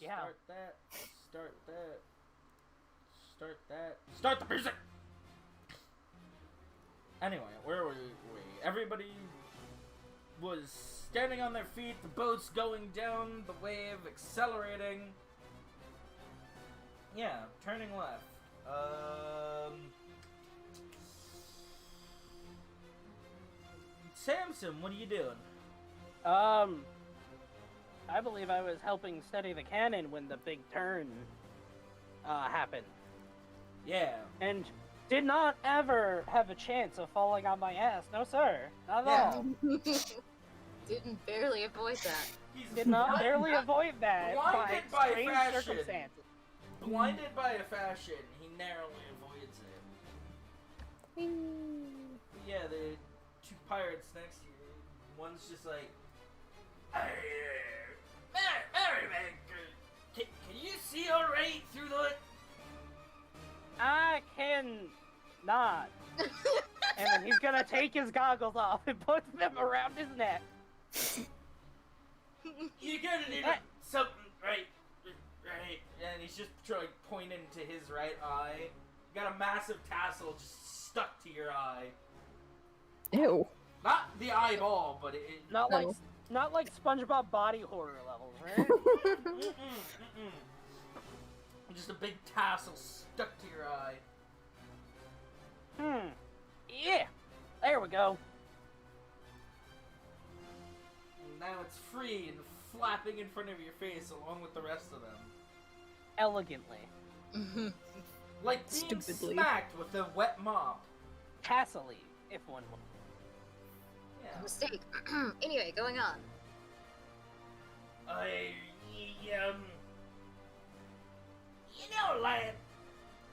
Yeah. Start that. Start that. Start that. Start the music! Anyway, where were we? Everybody was standing on their feet, the boat's going down, the wave accelerating. Yeah, turning left. Samson, what are you doing? I believe I was helping steady the cannon when the big turn happened. Yeah. And did not ever have a chance of falling on my ass. No, sir. Not at all. Didn't barely avoid that. Did not barely avoid that blinded by by strange fashion. circumstances. Blinded by a fashion, he narrowly avoids it. Yeah, the two pirates next to you. One's just like, Mary, can you see alright through the... I can not. And then he's gonna take his goggles off and put them around his neck. You're gonna need something, right? And he's just pointing to his right eye. You got a massive tassel just stuck to your eye. Ew. Not the eyeball, but it... Not like SpongeBob body horror levels, right? Just a big tassel stuck to your eye. Yeah. There we go. And now it's free and flapping in front of your face along with the rest of them. Elegantly. Like being smacked with a wet mop. Tassily, if one will. Yeah. Mistake. Anyway, going on. You know, lad,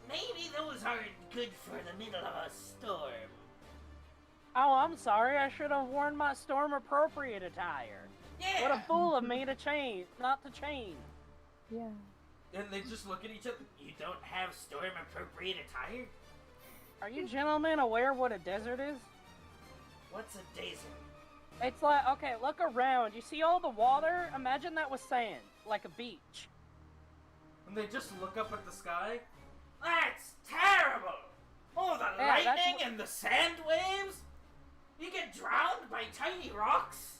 maybe those aren't good for the middle of a storm. Oh, I'm sorry. I should have worn my storm-appropriate attire. Yeah. What a fool of me to change, not to change. Yeah. And they just look at each other. You don't have storm-appropriate attire? Are you gentlemen aware what a desert is? What's a desert? It's like, okay, look around. You see all the water? Imagine that was sand, like a beach. And they just look up at the sky. That's terrible! Oh, the lightning and the sand waves? You get drowned by tiny rocks?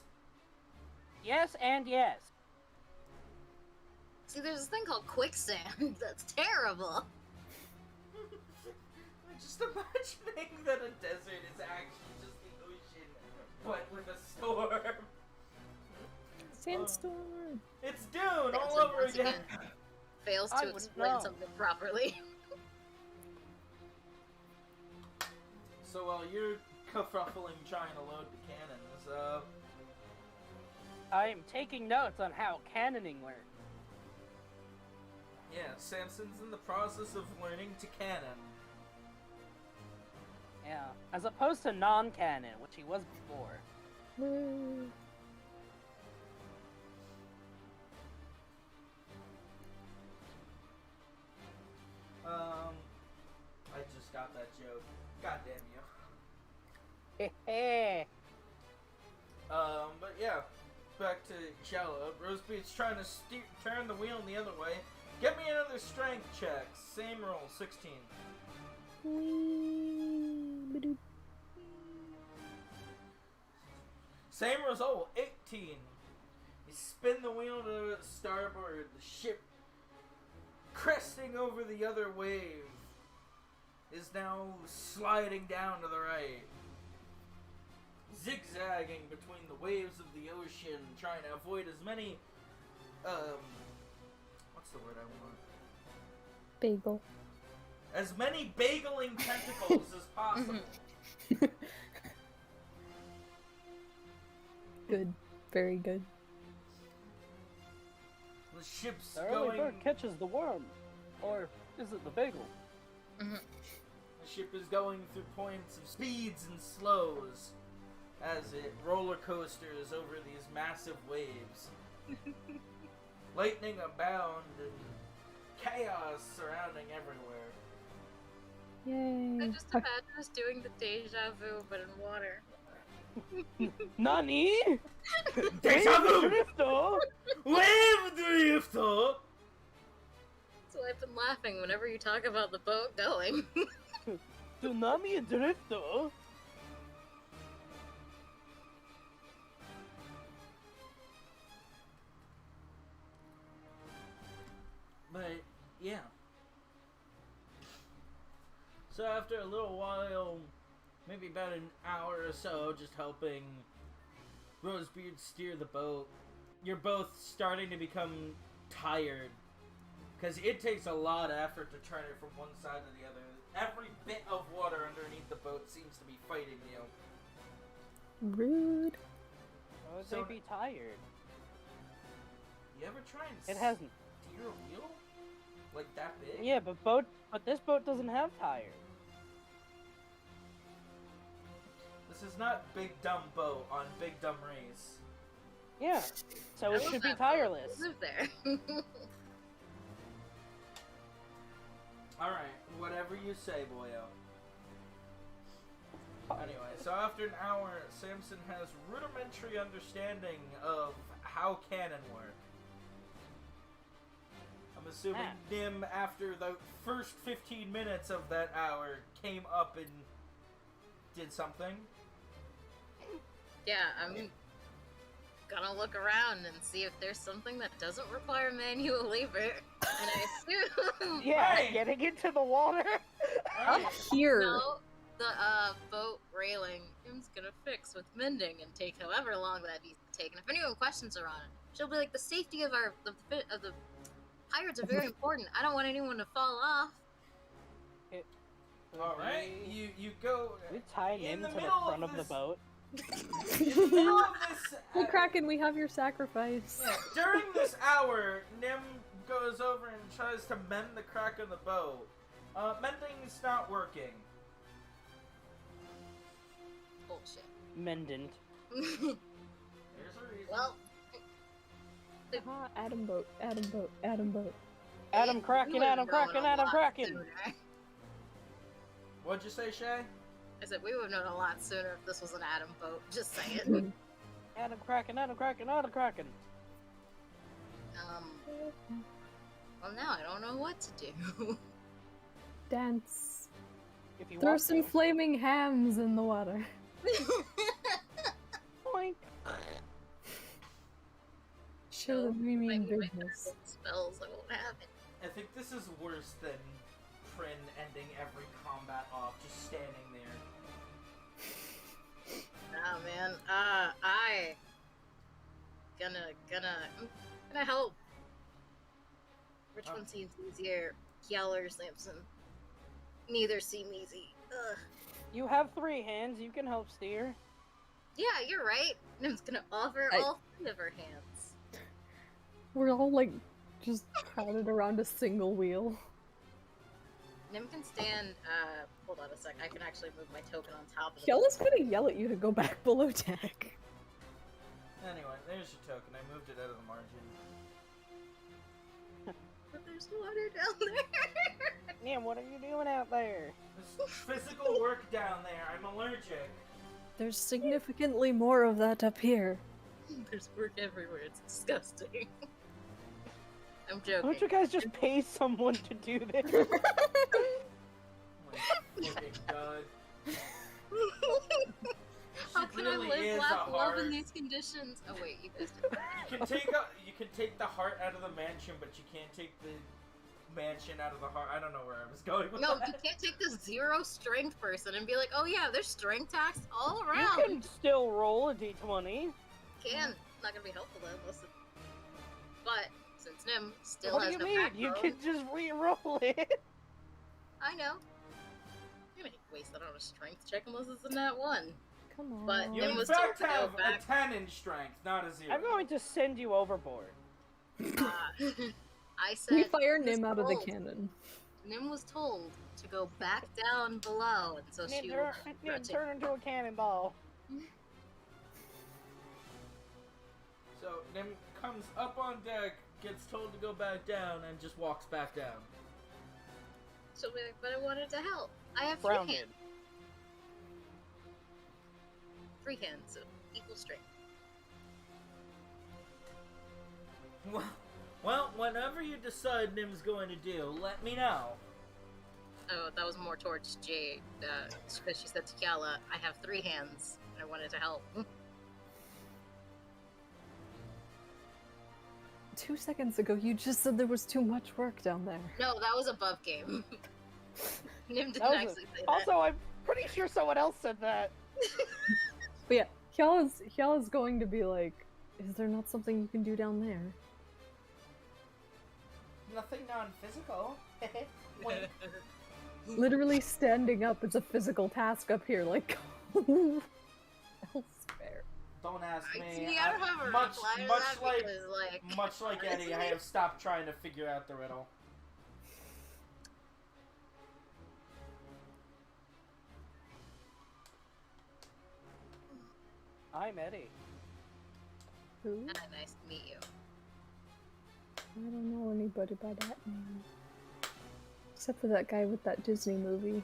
Yes and yes. See, there's this thing called quicksand. That's terrible. I'm just imagining that a desert is actually just the ocean, but with a storm. Sandstorm. It's Dune all over again. Fails to explain something properly. So while you're kerfuffling trying to load the cannons, I am taking notes on how cannoning works. yeah, Samson's in the process of learning to cannon. Yeah, as opposed to non-canon, which he was before. Woo. I just got that joke. God damn you. Heh. But yeah, back to Shallow. Rosebeet's trying to turn the wheel the other way. Get me another strength check. Same roll, 16. Same result, 18. You spin the wheel to starboard, the ship cresting over the other wave is now sliding down to the right. Zigzagging between the waves of the ocean, trying to avoid as many, what's the word I want? Bagel. As many bageling tentacles as possible. Good. Very good. The ship's The early going... bird catches the worm. Or is it the bagel? The ship is going through points of speeds and slows as it roller coasters over these massive waves. Lightning abound and chaos surrounding everywhere. Yay. I just imagine us doing the deja vu, but in water. Nani? Deja vu! Drifter? Wave drifter! laughing whenever you talk about the boat going. Tsunami Drifter? But, yeah. So after a little while, maybe about an hour or so, just helping Rosebeard steer the boat, you're both starting to become tired. Because it takes a lot of effort to turn it from one side to the other. Every bit of water underneath the boat seems to be fighting you. Rude. Why would So- they be tired? You ever try and It hasn't. steer a wheel? Like that big? Yeah, but this boat doesn't have tires. This is not Big Dumb Boat on Big Dumb Race. Yeah, so it I love should be that boat. tireless. I live there. Alright, whatever you say, boyo. Anyway, so after an hour, Samson has rudimentary understanding of how cannon work. I'm assuming Nim, after the first 15 minutes of that hour, came up and did something. Yeah, I'm gonna look around and see if there's something that doesn't require manual labor. And I assume Yeah, Hey! getting into the water. Up here. no, the boat railing Im's gonna fix with mending and take however long that needs to take. And if anyone questions her on it, she'll be like, the safety of the pirates are very important. I don't want anyone to fall off. Alright, you go... We tie in him the to the middle front of the this- boat. In the middle of this... Hey, Kraken, we have your sacrifice. Yeah, during this hour, Nim goes over and tries to mend the crack in the boat. Mending's not working. Bullshit. Mendant. There's a reason. Well, Ah, Adam boat, Adam boat, Adam boat. Adam we Kraken, would've Adam known Kraken, a Adam lot Kraken. sooner. What'd you say, Shay? I said we would have known a lot sooner if this was an Adam boat. Just saying. Adam Kraken, Adam Kraken, Adam Kraken. Well, now I don't know what to do. Dance. If you Throw want some to. flaming hams in the water. Boink. Show them we mean Maybe my business. spells, I won't have it. I think this is worse than Prin ending every combat off, just standing there. Nah, man. I'm gonna help. Which Oh. one seems easier? Kiel or Samson? Neither seem easy. Ugh. You have 3 hands. You can help steer. Yeah, you're right. Nim's gonna offer I- all 3 of her hands. We're all like just crowded around a single wheel. Nim can stand, hold on a sec. I can actually move my token on top of the Kiel is gonna yell at you to go back below deck. Anyway, there's your token. I moved it out of the margin. But there's water down there. Yeah, what are you doing out there? There's physical work down there. I'm allergic. There's significantly more of that up here. There's work everywhere. It's disgusting. I'm Why don't you joking. guys just pay someone to do this? Oh my fucking god. How She can really I live, is laugh, a love heart. in these conditions? Oh wait, you guys did that. You can take the heart out of the mansion, but you can't take the mansion out of the heart. I don't know where I was going with No, you that. can't take this 0 strength person and be like, oh yeah, there's strength tax all You around. can still roll a d20. Can. Not gonna be helpful though, unless it... But, since Nim still What do has you no mean? You backbone, can just re-roll it. I know. I'm gonna waste that on a strength check unless it's in that one. Come on. But You Nim in was fact told to go have back. a 10 in strength, not a 0. I'm going to send you overboard. I said We fire Nim Nim was out of the told- cannon. Nim was told to go back down below, and so she will Turn into a cannonball. So Nim comes up on deck, gets told to go back down, and just walks back down. She'll be like, but I wanted to help. I have 3 Grounded. hands. 3 hands, so equal strength. Well, Well, whatever you decide Nim's going to do, let me know. Oh, that was more towards Jade, because she said to Kiala, I have 3 hands, and I wanted to help. 2 seconds ago, you just said there was too much work down there. No, that was above game. Nim didn't That was actually say that. Also, I'm pretty sure someone else said that. But yeah, Hyala's going to be like, is there not something you can do down there? Nothing non-physical. Wait. Literally standing up is a physical task up here, like, elsewhere. Don't ask me. See, I don't have a much, reply to much that like, because, like, much like Eddie, I have stopped trying to figure out the riddle. I'm Eddie. Who? Nice to meet you. I don't know anybody by that name. Except for that guy with that Disney movie.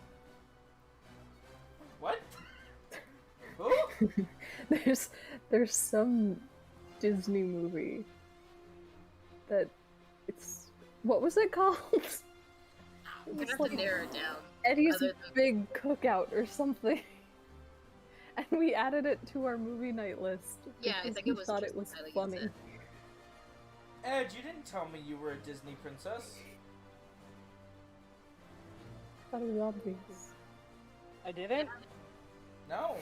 What? Who? There's some Disney movie that it's what was it called? I'm gonna have to narrow it down. Eddie's other than- Big Cookout or something. And we added it to our movie night list. Yeah, I because think we it was thought just it was Tyler funny. Gibson. Ed, you didn't tell me you were a Disney princess. Thought it was obvious. I didn't? No.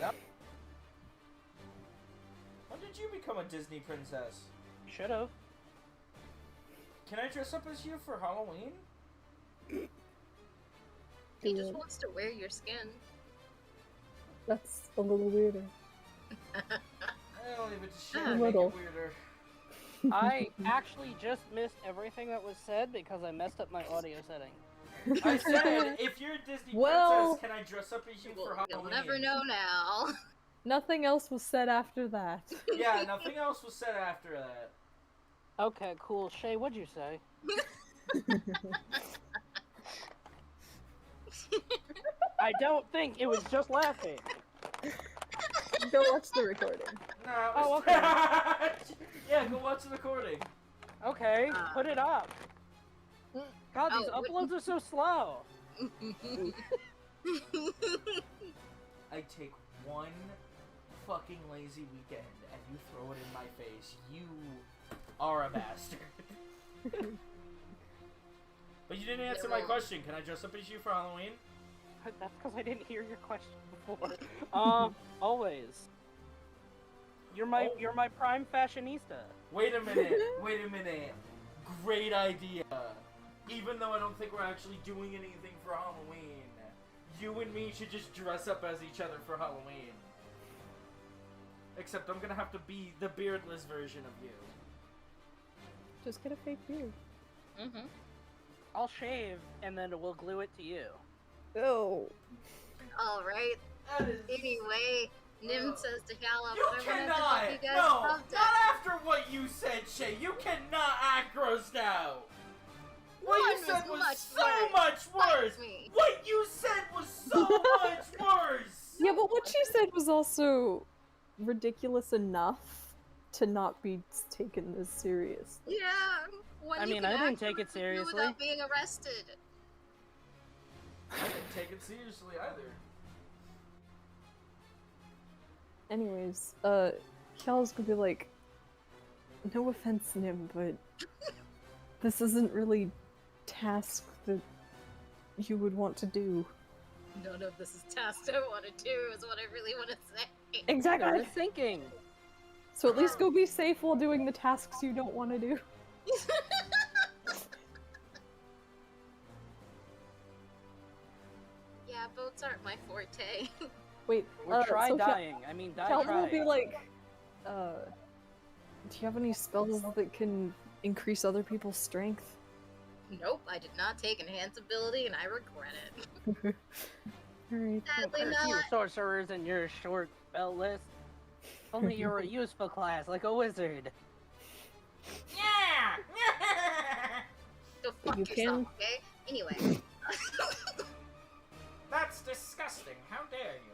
When did you become a Disney princess? Should've. Can I dress up as you for Halloween? He Do just it. wants to wear your skin. That's a little weirder. I'll leave it to Shay A to make little. it weirder. I actually just missed everything that was said because I messed up my audio setting. I said, if you're a Disney Well- princess, can I dress up as you for You'll Halloween? never know now. Nothing else was said after that. Yeah, nothing else was said after that. Okay, cool. Shay, what'd you say? I don't think it was just laughing. Go watch the recording. No, it Oh, was okay. Yeah, go watch the recording. Okay, put it up. God, these Oh, uploads are so slow. I take one fucking lazy weekend and you throw it in my face. You are a bastard. But you didn't answer my question. Can I dress up as you for Halloween? That's because I didn't hear your question before. Always. You're my prime fashionista. Wait a minute. Wait a minute. Great idea. Even though I don't think we're actually doing anything for Halloween, you and me should just dress up as each other for Halloween. Except I'm gonna have to be the beardless version of you. Just get a fake beard. Mm-hmm. I'll shave and then we'll glue it to you. Oh. Alright. That is... Anyway, Nim says to Hala, You I wanted to cannot! help you guys No! solve Not that. after what you said, Shay! You cannot act grossed out! What One you said was was much so worse. much worse! Fight me. What you said was so much worse! Yeah, but what she said was also ridiculous enough to not be taken this serious. Yeah. When I you mean, can I didn't act take it without seriously. Without being arrested. I didn't take it seriously either. Anyways, Kyle's gonna be like, no offense, Nim, but this isn't really task that you would want to do. None of this is tasks I want to do, is what I really want to say. I Exactly. was thinking. So at least go be safe while doing the tasks you don't want to do. Yeah, boats aren't my forte. Wait, Or try so dying. I mean, die Cal will trying. be like, do you have any spells that can increase other people's strength? Nope, I did not take enhance ability and I regret it. Alright. Sadly There's few not. sorcerers in your short spell list. Only you're a useful class, like a wizard. Yeah! Go fuck You yourself, can- okay? Anyway. That's disgusting. How dare you?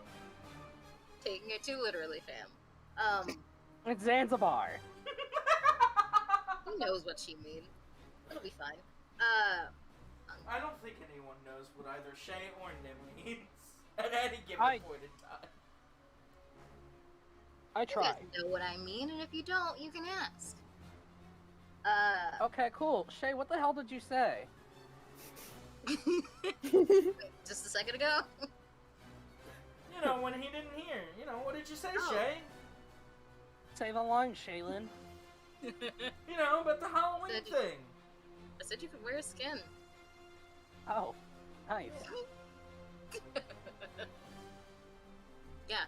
Taking it too literally, fam. It's Zanzibar. Who knows what she means? It'll be fine. I don't think anyone knows what either Shay or Nim means at any given point in time. I You try. guys know what I mean, and if you don't, you can ask. Okay, cool. Shay, what the hell did you say? Just a second ago? You know, when he didn't hear. You know, what did you say, Oh. Shay? Say the line, Shaylin. You know, about the Halloween Said- thing. I said you could wear skin. Oh, nice. Yeah.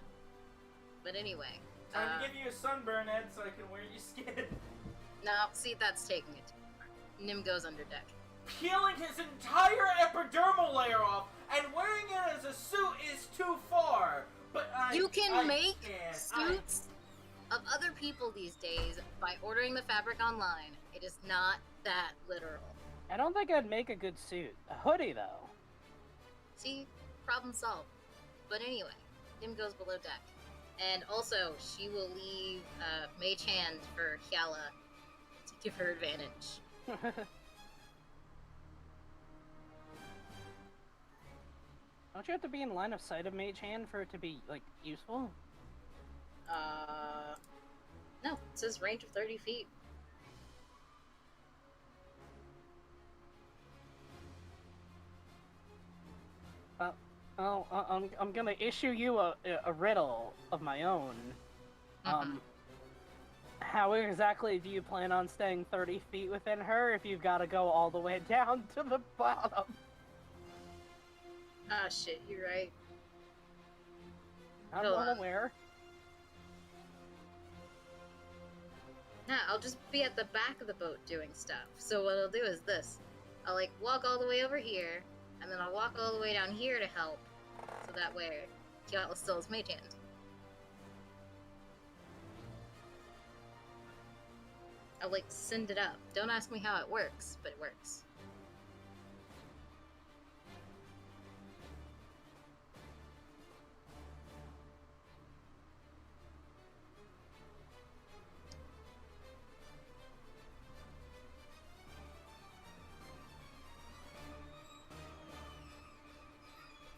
But anyway. Time to give you a sunburn, Ed, so I can wear your skin. No, see, that's taking it too far. Nim goes under deck. Peeling his entire epidermal layer off and wearing it as a suit is too far. But You can make can. suits of other people these days by ordering the fabric online. It is not that literal. I don't think I'd make a good suit. A hoodie, though. See? Problem solved. But anyway, Nim goes below deck. And also, she will leave Mage Hand for Hyala to give her advantage. Don't you have to be in line of sight of Mage Hand for it to be, like, useful? No, it says range of 30 feet. I'm gonna issue you a riddle of my own. How exactly do you plan on staying 30 feet within her if you've got to go all the way down to the bottom? Ah, shit, you're right. I'm Hold not on. aware. Nah, I'll just be at the back of the boat doing stuff. So what I'll do is this. I'll, like, walk all the way over here, and then I'll walk all the way down here to help. So that way, Hyala still has Mage Hand. I'll, like, send it up. Don't ask me how it works, but it works.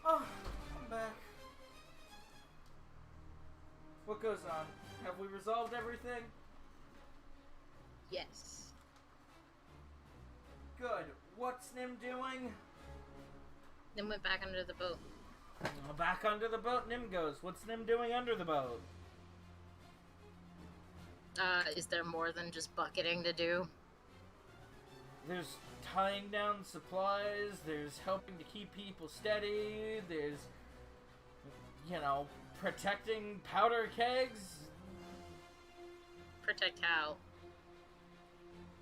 Oh, I'm back. What goes on? Have we resolved everything? Yes. Good. What's Nim doing? Then went back under the boat. Back under the boat, Nim goes. What's Nim doing under the boat? Is there more than just bucketing to do? There's tying down supplies, there's helping to keep people steady, there's, you know, protecting powder kegs. Protect how?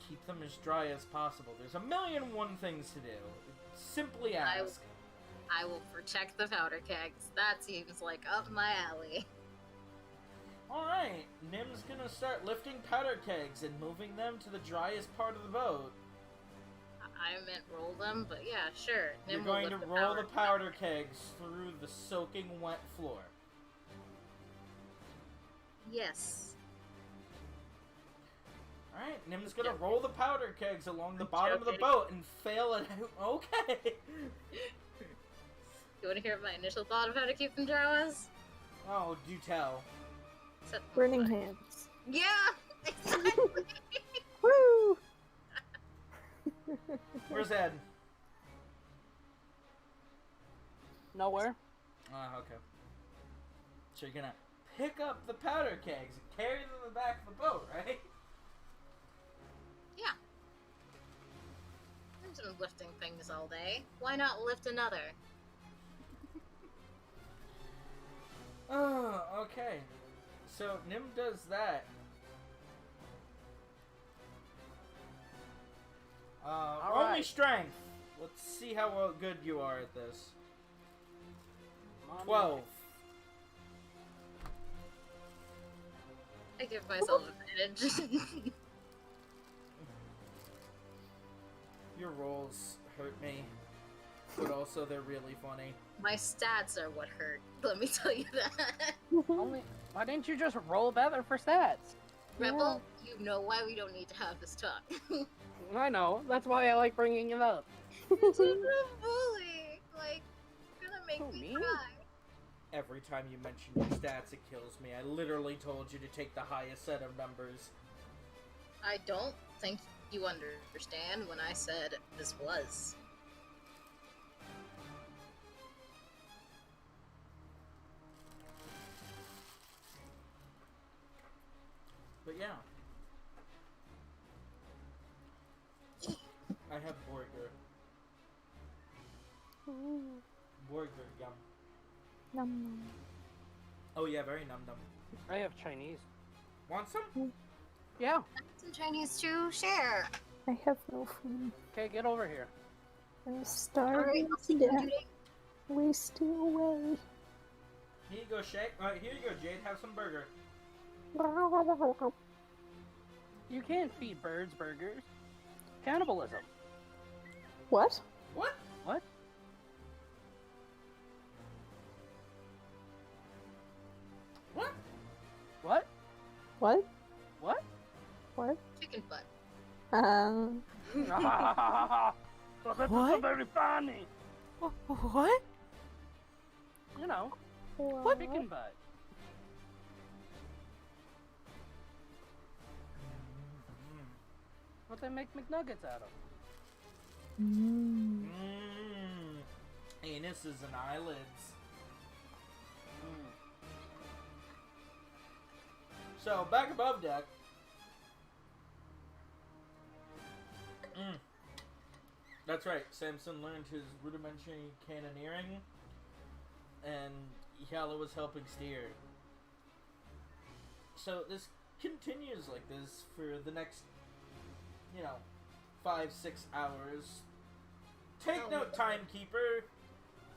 Keep them as dry as possible. There's a million and one things to do. Simply ask. I will protect the powder kegs. That seems like up my alley. Alright, Nim's gonna start lifting powder kegs and moving them to the driest part of the boat. I meant roll them, but yeah, sure. You're Nim will going to lift roll the powder kegs through the soaking wet floor. Yes. Alright, Nim's gonna Joking. roll the powder kegs along the I'm bottom of the joking. boat and fail it out. Okay! You want to hear my initial thought of how to keep them dry was? Oh, do tell. Set them Burning aside. hands. Yeah, exactly. Woo! Where's Ed? Nowhere. Okay. So you're gonna pick up the powder kegs and carry them to the back of the boat, right? Yeah. I've been lifting things all day. Why not lift another? Oh, okay. So Nim does that. Roll me Alright. strength. Let's see how good you are at this. Mom, 12. I give myself advantage. Your rolls hurt me, but also they're really funny. My stats are what hurt. Let me tell you that. Only, why didn't you just roll better for stats? Rebel, you know why we don't need to have this talk. I know. That's why I like bringing it up. You're just a bully. Like, you're gonna make Who, me me? cry. Every time you mention your stats, it kills me. I literally told you to take the highest set of numbers. I don't think you understand when I said this was. But yeah. I have burger. Ooh, Burger, yum. yum. Oh yeah, very num num. I have Chinese. Want some? Yeah. Some Chinese to share. I have no food. Okay, get over here. I'm Alright, starving I'll to take you death, today. wasting away. Here you go, Shay. Alright, here you go, Jade. Have some burger. You can't feed birds burgers. Cannibalism. What? What? What? What? What? What? What? What? Chicken butt. This is What? very funny. What? You know, What? chicken butt. What they make McNuggets out of. Mm. Mmm. Anuses and eyelids. Mm. So, back above deck. That's right, Samson learned his rudimentary cannoneering, and Yala was helping steer. So this continues like this for the next, 5-6 hours. Take note, timekeeper.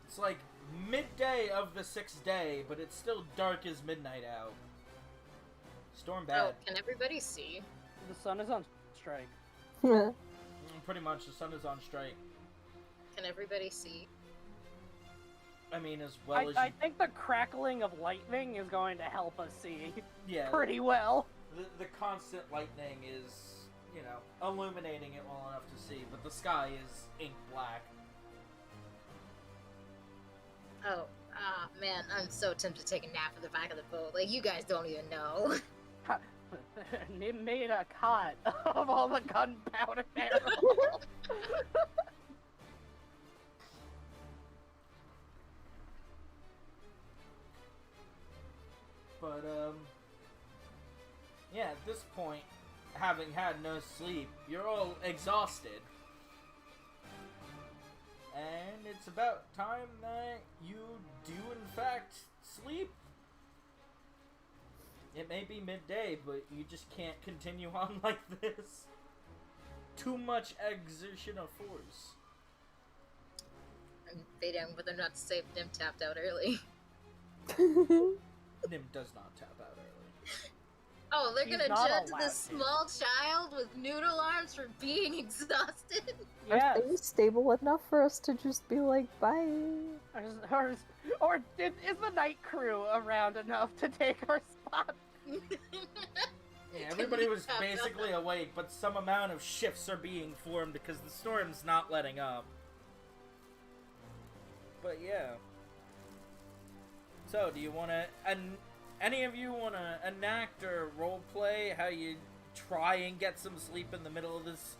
It's like midday of the 6th day, but it's still dark as midnight out. Storm bad. Oh, can everybody see? The sun is on strike. Pretty much, the sun is on strike. Can everybody see? I mean, as well as I think the crackling of lightning is going to help us see yeah, pretty well. the constant lightning is, illuminating it well enough to see, but the sky is ink black. Oh, man, I'm so tempted to take a nap in the back of the boat. Like, you guys don't even know. It made a cot of all the gunpowder barrels. But, yeah, at this point, having had no sleep, you're all exhausted. And it's about time that you do, in fact, sleep. It may be midday, but you just can't continue on like this. Too much exertion of force. I'm debating whether or not to say if Nim tapped out early. Nim does not tap out early. Oh, they're He's gonna not judge allowed this to. small child with noodle arms for being exhausted? Yes. Are things stable enough for us to just be like, bye? Or is the night crew around enough to take our spot? Yeah, everybody was basically awake, but some amount of shifts are being formed because the storm's not letting up. But yeah. So, do you want to... any of you want to enact or roleplay how you try and get some sleep in the middle of this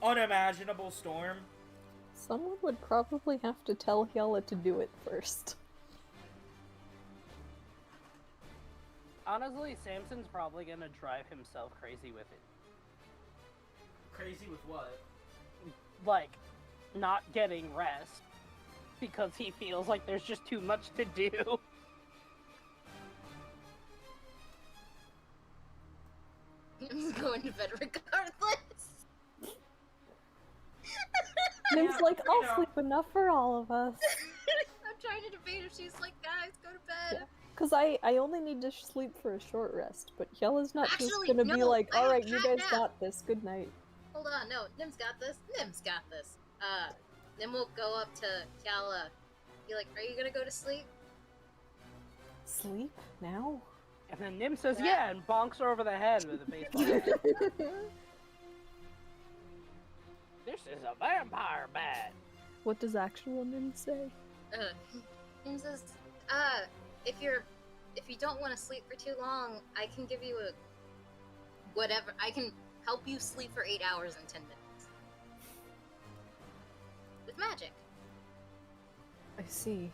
unimaginable storm? Someone would probably have to tell Yella to do it first. Honestly, Samson's probably gonna drive himself crazy with it. Crazy with what? Like, not getting rest. Because he feels like there's just too much to do. Nim's going to bed regardless. Nim's like, I'll know. sleep enough for all of us. I'm trying to debate if she's like, guys, go to bed. Yeah. Because I only need to sleep for a short rest, but Yella's not just Actually, gonna be no, like, I have alright, you cat guys nap." got this, good night. Hold on, no, Nim's got this. Nim's got this. Nim will go up to Kiala. Be like, are you gonna go to sleep? Sleep? Now? And then Nim says, Yeah. yeah, and bonks her over the head with a baseball bat. This is a vampire bat. What does actual Nim say? Nim says, if you don't want to sleep for too long, I can give you I can help you sleep for 8 hours and 10 minutes. With magic. I see.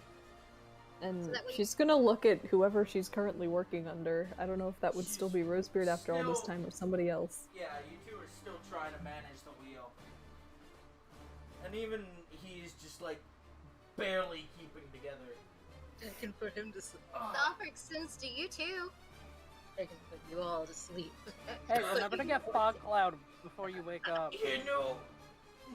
And So that way- she's gonna look at whoever she's currently working under. I don't know if that would still be Rosebeard after all this still- time or somebody else. Yeah, you two are still trying to manage the wheel. And even he's just like barely keeping together. I can put him to sleep. Ugh. The offer extends to you too. I can put you all to sleep. Hey, remember to get fog cloud before you wake up. You know,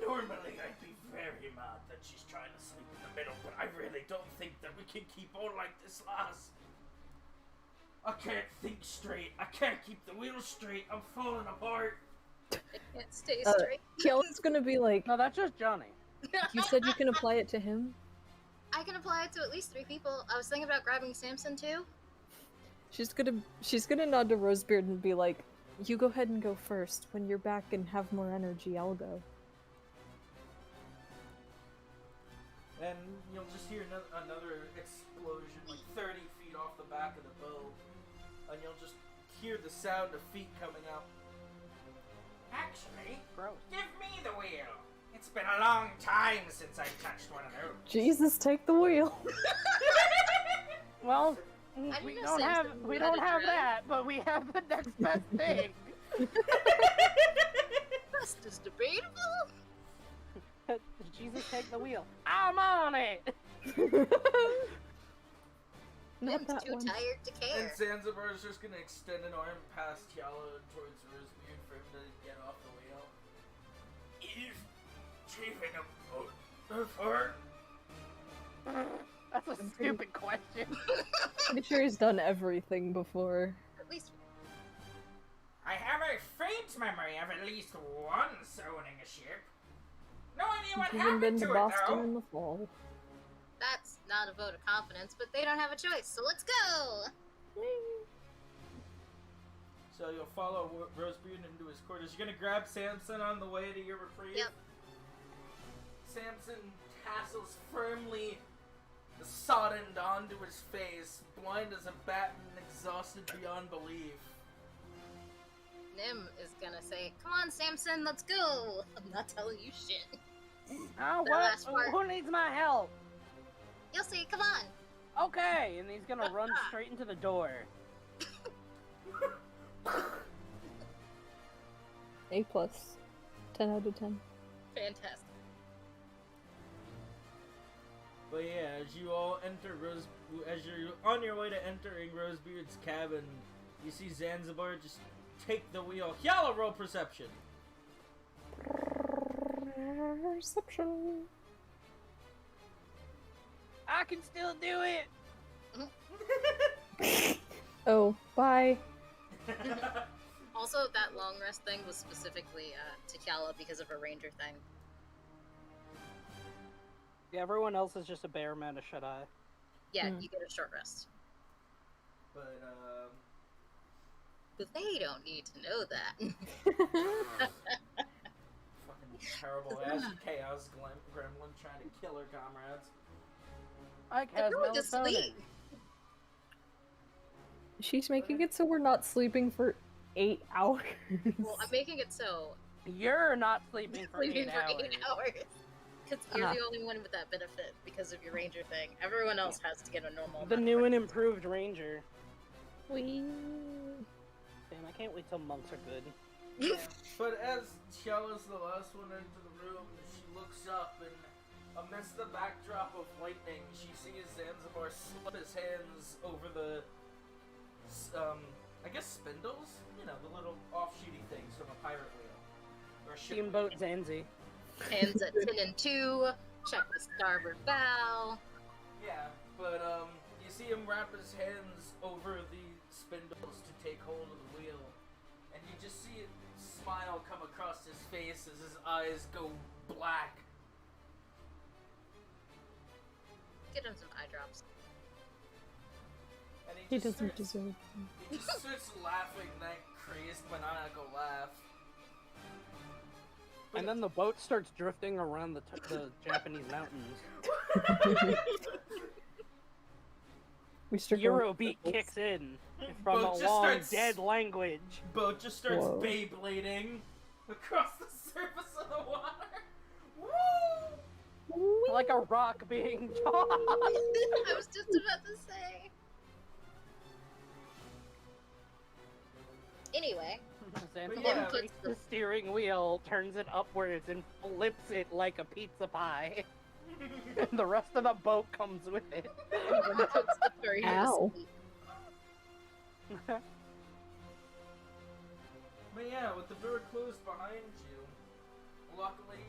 normally I'd be very mad that she's trying to sleep in the middle, but I really don't think that we can keep on like this, lass. I can't think straight. I can't keep the wheel straight. I'm falling apart. I can't stay Uh, straight. Kiel's gonna be like, No, that's just Johnny. you said you can apply it to him? I can apply it to at least 3 people. I was thinking about grabbing Samson too. She's gonna nod to Rosebeard and be like, you go ahead and go first. When you're back and have more energy, I'll go. And you'll just hear another explosion like 30 feet off the back of the boat. And you'll just hear the sound of feet coming up. Actually, Gross. give me the wheel. It's been a long time since I've touched one of those. Jesus, take the wheel. Well, I we didn't know don't have Samson we had don't a have drug. that, but we have the next best thing. That's just debatable. Jesus, take the wheel. I'm on it. Not Nim's that too one. tired to care. And Zanzibar is just gonna extend an arm past Tiala towards Rosebeard for him to get off the wheel. You've driven a boat before? That's a stupid question. Pretty sure he's done everything before. At least I have a faint memory of at least once owning a ship. No idea what He's even been happened to to it Boston though. in the fall. that's not a vote of confidence, but they don't have a choice, so let's go! So you'll follow Rosebeard into his quarters. You're gonna grab Samson on the way to your reprieve? Yep. Samson tassels firmly soddened onto his face, blind as a bat and exhausted beyond belief. Nim is gonna say, come on, Samson, let's go! I'm not telling you shit. Oh, The what? last part. Who needs my help? You'll see, come on! Okay, and he's gonna run straight into the door. A+. 10 out of 10. Fantastic. But yeah, as you all enter as you're on your way to entering Rosebeard's cabin, you see Zanzibar just take the wheel. Yalla, roll perception. Perception. I can still do it. Oh, bye. Also, that long rest thing was specifically to Kiala because of a ranger thing. Yeah, everyone else is just a bear man, a shut eye. Yeah, Hmm. you get a short rest. But But they don't need to know that. fucking terrible ass chaos gremlin trying to kill her comrades. Ike They're has going to melatonin. sleep. She's making it so we're not sleeping for 8 hours. Well, I'm making it so You're not sleeping for sleeping 8 for hours. 8 hours. Because you're Ah. the only one with that benefit because of your ranger thing. Everyone else has to get a normal The amount new of and rest. improved ranger. Wee. Damn, I can't wait till monks are good. Yeah. But as Tiala's the last one into the room, she looks up and amidst the backdrop of lightning, she sees Zanzibar slip his hands over the, I guess spindles? You know, the little offshooty things from a pirate wheel. Or a ship Steamboat wheel. Zanzi. Hands at 10 and 2. Check the starboard bow. Yeah, but you see him wrap his hands over the spindles to take hold of the wheel, and you just see a smile come across his face as his eyes go black. Get him some eye drops. And He just doesn't starts, deserve He just starts laughing that crazed maniacal laugh. And then the boat starts drifting around the Japanese mountains. We start going Eurobeat circles. kicks in from Boat a just long starts- dead language. Boat just starts Whoa. Beyblading across the surface of the water. Woo! Like a rock being tossed. I was just about to say. Anyway, Zanzibar yeah. takes the steering wheel, turns it upwards, and flips it like a pizza pie. And the rest of the boat comes with it. and then puts the furry to Ow. sleep. But yeah, with the door closed behind you, luckily,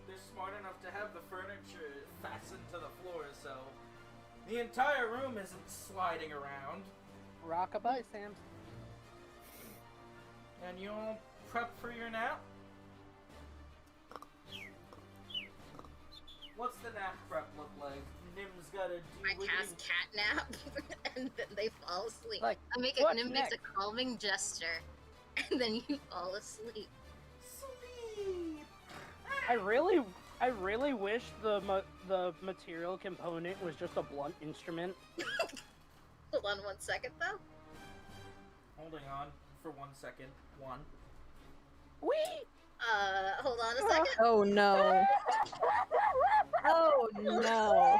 they're smart enough to have the furniture fastened to the floor, so the entire room isn't sliding around. Rockabye, Sam. And you all prep for your nap? What's the nap prep look like? Nim's gotta do I cast catnap, and then they fall asleep. Like, I make it. what's Nim makes a next? calming gesture, and then you fall asleep. Sleep! I really wish the material component was just a blunt instrument. Hold on 1 second, though. Holding on for 1 second. 1. Whee! Hold on a second. Oh no. Oh no.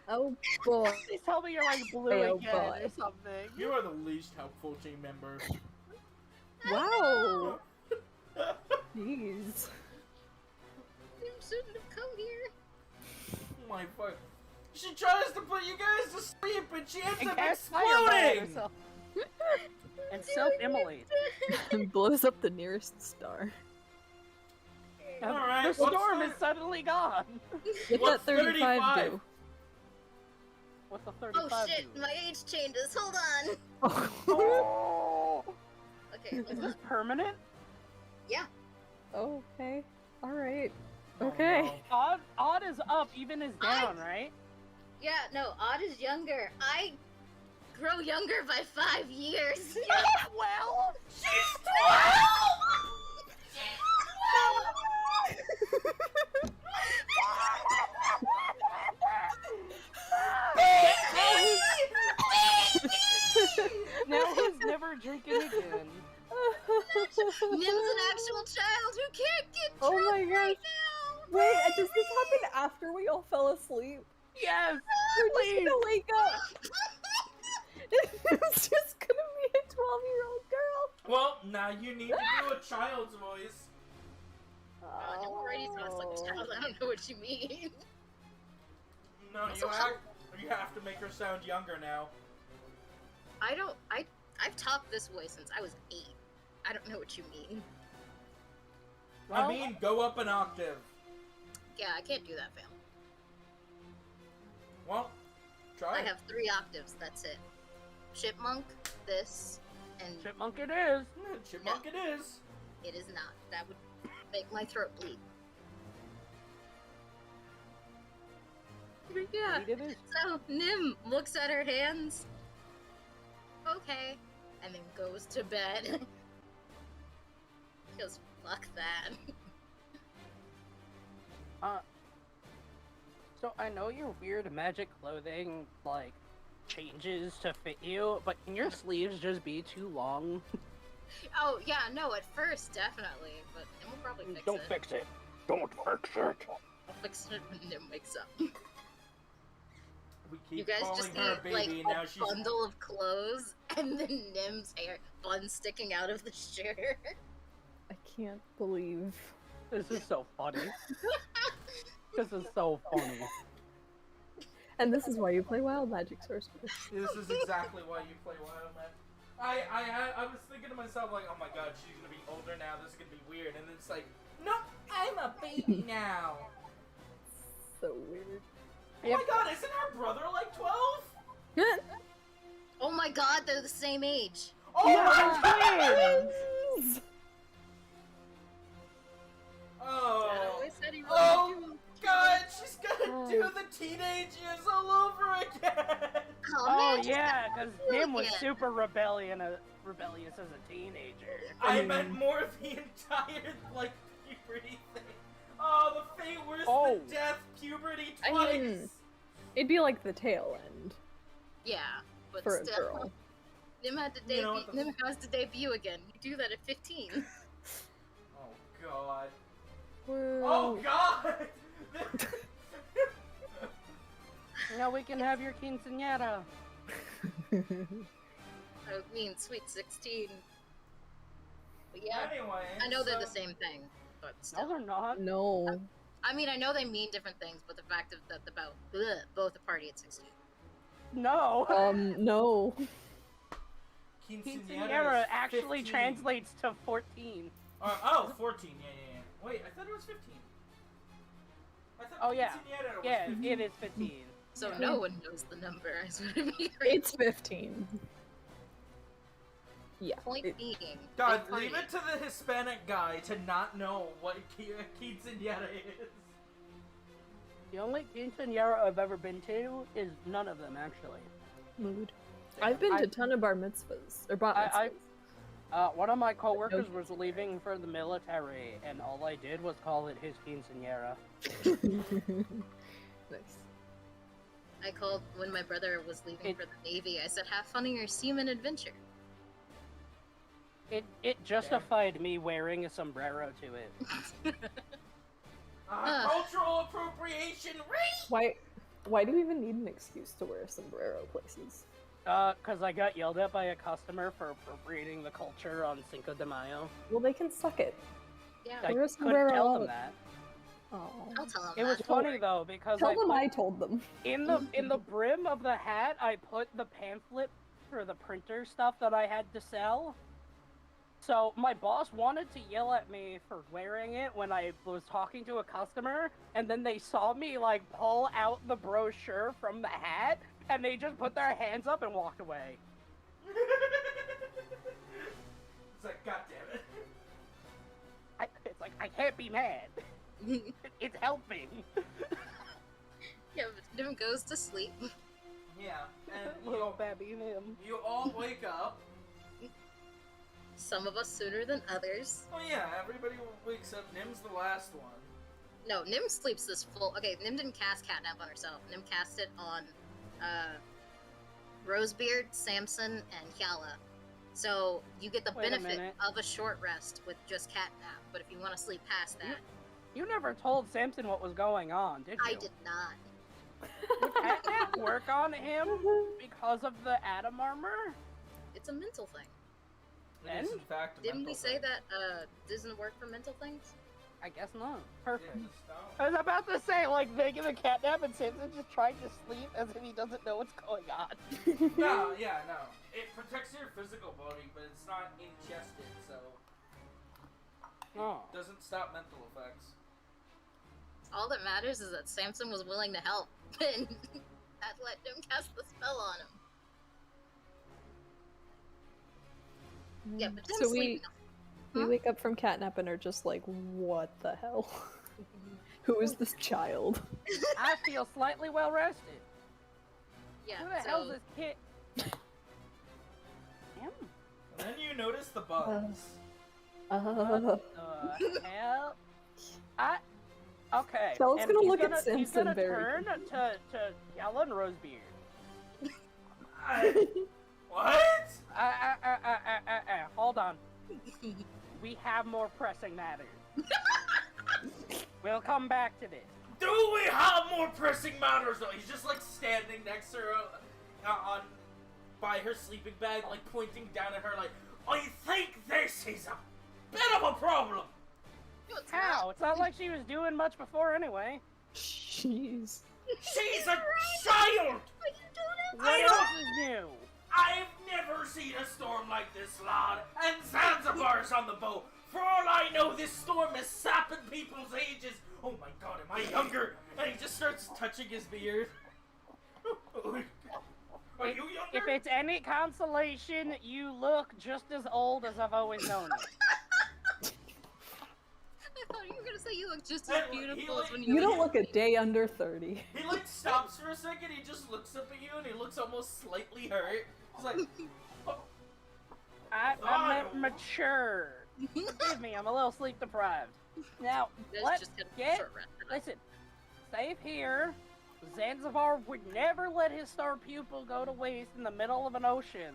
Oh boy. Please tell me you're like blue Oh, again boy. or something. You are the least helpful team member. Wow. Jeez. Nim shouldn't have come here. My fuck. She tries to put you guys to sleep and she ends And up cast fireball on exploding! herself. And self-immolate. And blows up the nearest star. And Alright, the what's storm the- is suddenly gone. Get What's that 35 35? do? What's the 35 Oh shit, do? my age changes. Hold on. Oh! Okay. Is this permanent? Okay. Alright. Oh, Okay. no. Odd is up, even is down, right? Yeah, no, Odd is younger. I grow younger by 5 years. Well, She's 12! now he's never drinking again. Nim's an actual child who can't get Oh drunk my right gosh. now. Wait, does this happen after we all fell asleep? Yes, We're just please. gonna wake up. It's just gonna be a 12-year-old girl. Well, now you need to do a child's voice. I'm already dressed like a child. I don't know what you mean. No, you have to make her sound younger now. I've talked this way since I was 8. I don't know what you mean. I mean, go up an octave. Yeah, I can't do that, fam. Well, try I it. have 3 octaves, that's it. Chipmunk, this, and Chipmunk it is. Chipmunk it is. it is not. That would make my throat bleed. Yeah. It is. So Nim looks at her hands. Okay. And then goes to bed. Because fuck that. So I know your weird magic clothing, like, changes to fit you, but can your sleeves just be too long? Oh, yeah, no, at first, definitely. But Nim will probably fix Don't it. fix it. Don't fix it. I'll fix it when Nim wakes up. We You keep guys calling just her need, baby, like, and now a she's. bundle of clothes, and then Nim's hair bun sticking out of the shirt. I can't believe. This is so funny. This is so funny. And this is why you play Wild Magic Sorcerer. This is exactly why you play Wild Man. I was thinking to myself, like, oh my god, she's gonna be older now, this is gonna be weird. And then it's like, no, I'm a baby now. So weird. Oh my god, isn't her brother like 12? Oh my god, they're the same age. Oh my god! Twins! Dad Oh. always said he Oh. wanted to. God, she's gonna do the teenage years all over again! Oh, Oh man, just yeah, because do it Nim was again. super rebellious rebellious as a teenager. I meant more the entire, like, puberty thing. Oh, the fate worse Oh. than death, puberty I twice! mean, it'd be like the tail end Yeah, but for a still. girl. Nim had to You know what the- Nim has to debut again. You do that at 15. Oh, God. Woo. Oh, God! Now we can have your quinceañera. I mean, sweet 16. But yeah, Anyway, I know they're the so- same thing, but No, still. they're not. No. I mean, I know they mean different things, but the fact of that about both a party at 16. No. No. Quinceañera Quinceañera is actually 15. translates to 14. Oh, 14, yeah. Wait, I thought it was 15. I thought Oh, yeah. quinceañera was Yeah, 15. it is 15. So Yeah. no one knows the number. Is what I mean. It's 15. Yeah. Point it- being. God, big party. leave it to the Hispanic guy to not know what quinceañera is. The only quinceañera I've ever been to is none of them, actually. Mood. I've been to I- a ton of bar mitzvahs. Or bat I- mitzvahs. One of my coworkers was leaving for the military, and all I did was call it his quinceañera. Nice. I called when my brother was leaving for the Navy. I said, "Have fun in your seaman adventure." It justified me wearing a sombrero to it. Cultural appropriation, right? Why do you even need an excuse to wear a sombrero places? Cause I got yelled at by a customer for appropriating the culture on Cinco de Mayo. Well, they can suck it. Yeah, I Wear a couldn't sombrero tell all them the- that. Oh. I'll tell him It was that. funny though because Tell I them put, I told them. in the brim of the hat I put the pamphlet for the printer stuff that I had to sell. So my boss wanted to yell at me for wearing it when I was talking to a customer, and then they saw me like pull out the brochure from the hat, and they just put their hands up and walked away. It's like, God damn it. It's like I can't be mad. It's helping. Yeah, but Nim goes to sleep. Yeah, and Little baby him. you all wake up. Some of us sooner than others. Oh yeah, everybody wakes up. Nim's the last one. No, Nim sleeps this full. Okay, Nim didn't cast catnap on herself. Nim cast it on Rosebeard, Samson, and Hyala. So you get the Wait a benefit minute. of a short rest with just catnap. But if you want to sleep past that, You never told Samson what was going on, did you? I did not. Did Catnap work on him because of the Atom armor? It's a mental thing. It is in fact a Didn't we mental say thing. that doesn't work for mental things? I guess not. Yeah, Perfect. just don't. I was about to say, like, making a catnap and Samson just trying to sleep as if he doesn't know what's going on. No, yeah, no. It protects your physical body, but it's not ingested, so Oh. it doesn't stop mental effects. All that matters is that Samson was willing to help, and that let him cast the spell on him. Yeah, but Nim's So sleeping. we wake up from catnap and are just like, what the hell? Who is this child? I feel slightly well rested. Yeah, Who the so hell's this kid? Him? And then you notice the bugs. Hell? Okay. Kel's and gonna he's look at He's Samson gonna very turn to Yellen Rosebeard. What? Hold on. We have more pressing matters. We'll come back to this. Do we have more pressing matters though? He's just like standing next to her by her sleeping bag, like pointing down at her like, I think this is a bit of a problem. No, it's How? not. It's not like she was doing much before anyway. Jeez. She's a child! But you don't have What I else don't- is new? I've never seen a storm like this, lad, and Zanzibar's on the boat. For all I know, this storm is sapping people's ages. Oh my god, am I younger? And he just starts touching his beard. Are you younger? If it's any consolation, you look just as old as I've always known you. I thought you were gonna say you look just And as he, beautiful like- as when You you don't look a day under 30. He like stops for a second, he just looks up at you and he looks almost slightly hurt. He's like, I meant mature. Forgive me, I'm a little sleep deprived. Now, let's just get a get... short rest tonight. Listen, safe here. Zanzibar would never let his star pupil go to waste in the middle of an ocean.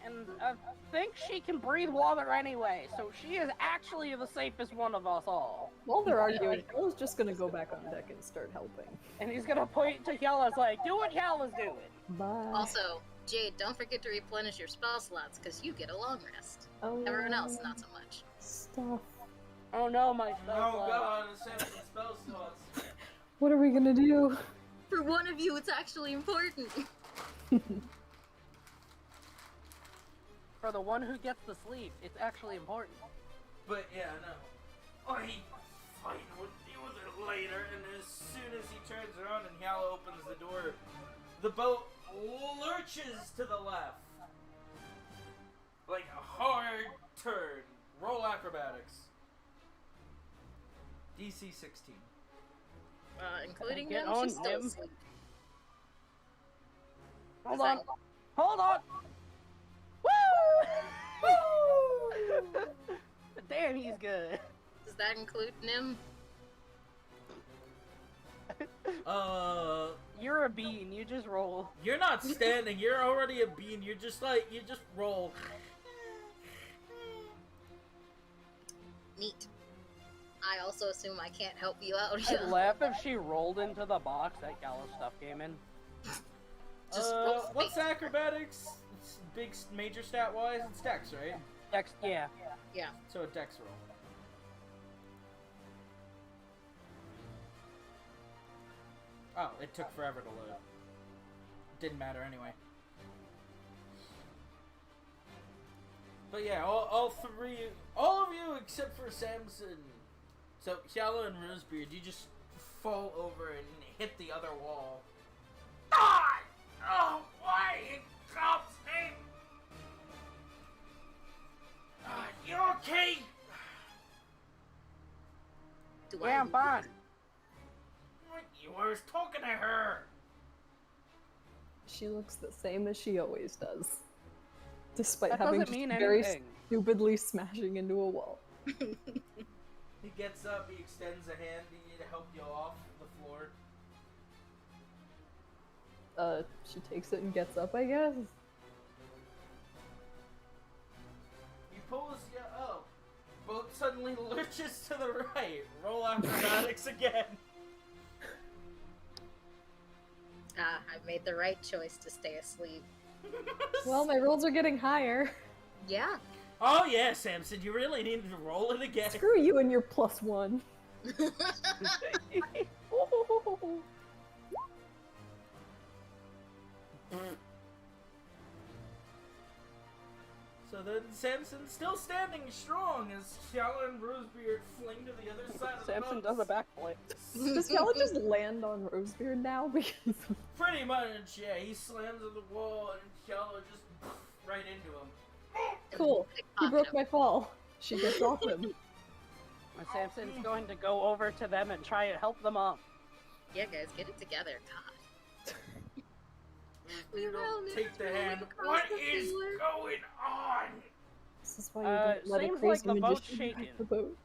And I think she can breathe water anyway, so she is actually the safest one of us all. While they're arguing, Yellow's just gonna go back on deck and start helping. And he's gonna point to Yella's like, do what Yella's doing. Bye. Also, Jade, don't forget to replenish your spell slots, because you get a long rest. Oh, Everyone else, not so much. Stuff. Oh no, my spell Oh slot. god, it's Samson spell slots. What are we gonna do? For one of you, it's actually important. For the one who gets to sleep, it's actually important. But yeah, no. I fight with it later, and as soon as he turns around and Yala opens the door, the boat lurches to the left. Like a hard turn. Roll acrobatics. DC 16. Including Get him, on she's still him. asleep. Hold Is on. that- Hold on! Woo! Damn, he's good. Does that include Nim? You're a bean, you just roll. You're not standing, you're already a bean, you just roll. Neat. I also assume I can't help you out. I'd laugh if she rolled into the box that Gala stuff came in. Just roll what's space. acrobatics? It's big major stat wise, it's dex, right? Dex, yeah. Yeah. So a dex roll. Oh, it took forever to load. Didn't matter anyway. But yeah, all of you except for Samson. So Hyala and Rosebeard, you just fall over and hit the other wall. Ah! Oh, why it cops me? You okay? Do Yeah, I'm fine. You were talking to her. She looks the same as she always does. Despite That having doesn't just mean very anything. stupidly smashing into a wall. He gets up, he extends a hand to you to help you off the floor. She takes it and gets up, I guess. He pulls you up. Boat suddenly lurches to the right. Roll acrobatics again. I made the right choice to stay asleep. Well, my rolls are getting higher. Yeah. Oh yeah, Samson, you really needed to roll it again. Screw you and your +1. So then Samson's still standing strong as Shala and Rosebeard fling to the other side of the boat. Samson does a backflip. Does Yella just land on Rosebeard now? Because Pretty much, yeah. He slams on the wall and Shala just right into him. cool. He broke my fall. She gets off him. And Samson's going to go over to them and try and help them up. Yeah, guys, get it together. God. We You all don't need take to the roll hand. across What the is floor. going on? This is why you don't let a seems crazy like the boat's magician drive shaking. the boat.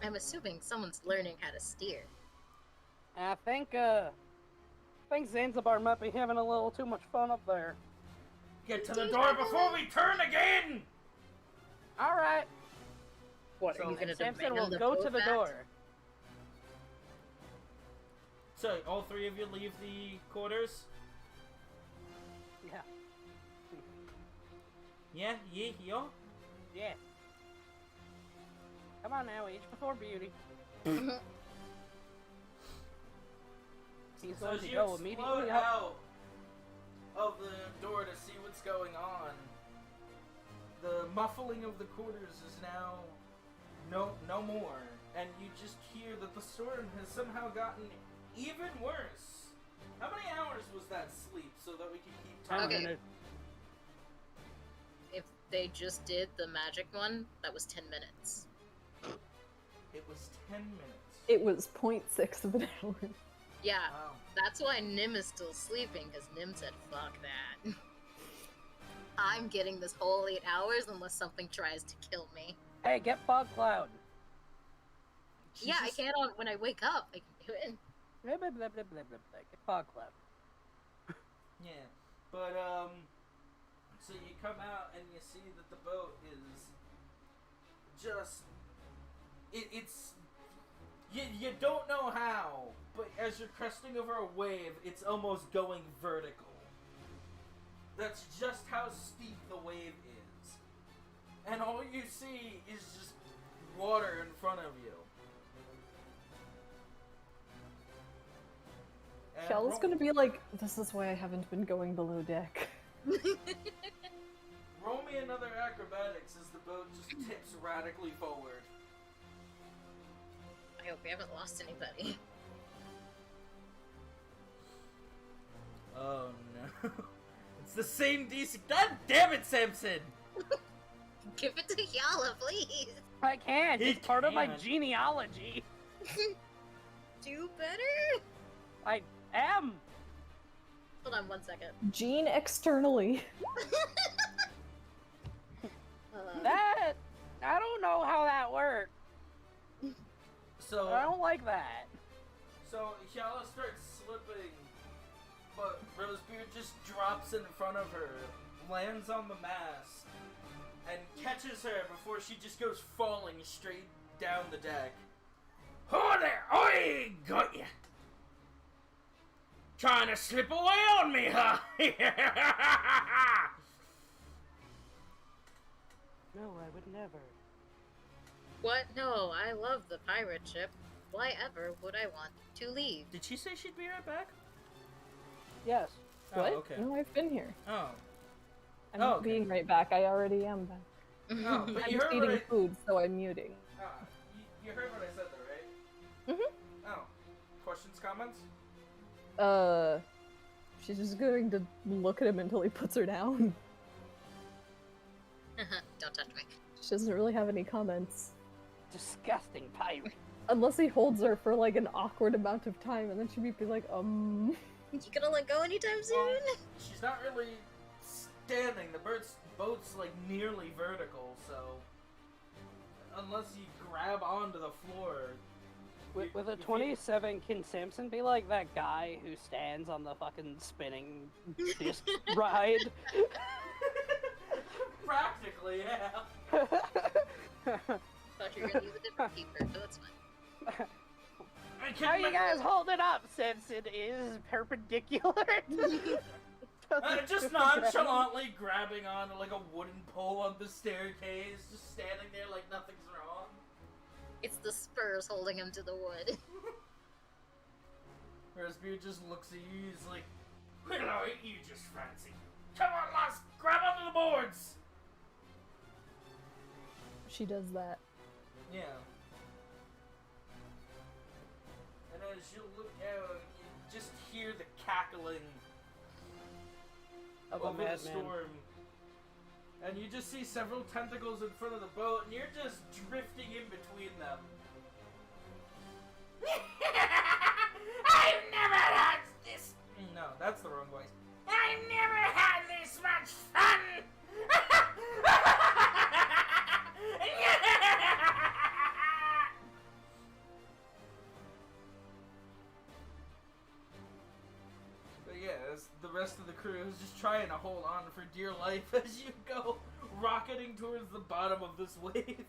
I'm assuming someone's learning how to steer. I think Zanzibar might be having a little too much fun up there. Get to the door before we turn again! Alright. What, So- are you gonna Samson demand will the go boat to the back? door. So, all three of you leave the quarters? Yeah. Yeah? Yeah? Yeah. Come on now, age before beauty. He's So going as to you go explode immediately up. out of the door to see what's going on, the muffling of the quarters is now no more, and you just hear that the storm has somehow gotten even worse. How many hours was that sleep so that we can keep time? Okay. minutes. If they just did the magic one, that was 10 minutes. It was 10 minutes. It was 0.6 of an hour. Yeah, Wow. that's why Nim is still sleeping, because Nim said, fuck that. I'm getting this whole 8 hours unless something tries to kill me. Hey, get Fog Cloud. Yeah, I can't when I wake up. I can do it. Blah, blah, blah, blah, blah, blah, blah. Get Fog Cloud. Yeah, but so you come out and you see that the boat is just it's you don't know how, but as you're cresting over a wave, it's almost going vertical. That's just how steep the wave is, and all you see is just water in front of you. And Kel's gonna be like, this is why I haven't been going below deck. Roll me another acrobatics as the boat just tips radically forward. I hope we haven't lost anybody. Oh no. It's the same DC. God damn it, Samson! Give it to Yala, please! I can't. He It's part of my can't. genealogy. Do better? I am. Hold on 1 second. Gene externally. That I don't know how that worked. I So, don't like that. Hyala starts slipping, but Rosebeard just drops in front of her, lands on the mast, and catches her before she just goes falling straight down the deck. Oh there! I got ya! Trying to slip away on me, huh? No, I would never. What? No, I love the pirate ship. Why ever would I want to leave? Did she say she'd be right back? Yes. What? Oh, okay. No, I've been here. Oh. I'm not okay. being right back. I already am back. Oh, but I'm you just heard what eating food, so I'm muting. you heard what I said though, right? Mhm. Oh. Questions, comments? She's just going to look at him until he puts her down. Don't touch me. She doesn't really have any comments. Disgusting pirate. Unless he holds her for like an awkward amount of time, and then she'd be like, You gonna let go anytime soon? Well, she's not really standing. The boat's like nearly vertical, so unless you grab onto the floor. With a if you- 27, can Samson be like that guy who stands on the fucking spinning disc ride? Practically, yeah. Thought you were gonna use a different keeper, but that's fine. How you guys hold it up since it is perpendicular? Just nonchalantly grabbing onto like a wooden pole on the staircase, just standing there like nothing's wrong. It's the spurs holding him to the wood. Rosebeard just looks at you, he's like, "Hello, you just fancy. Come on, lass, grab onto the boards!" she does that. Yeah. And as you look out, you just hear the cackling Of a over the madman. storm. And you just see several tentacles in front of the boat, and you're just drifting in between them. I've never had this. No, that's the wrong voice. I've never had this much fun. But yeah, the rest of the crew is just trying to hold on for dear life as you go rocketing towards the bottom of this wave.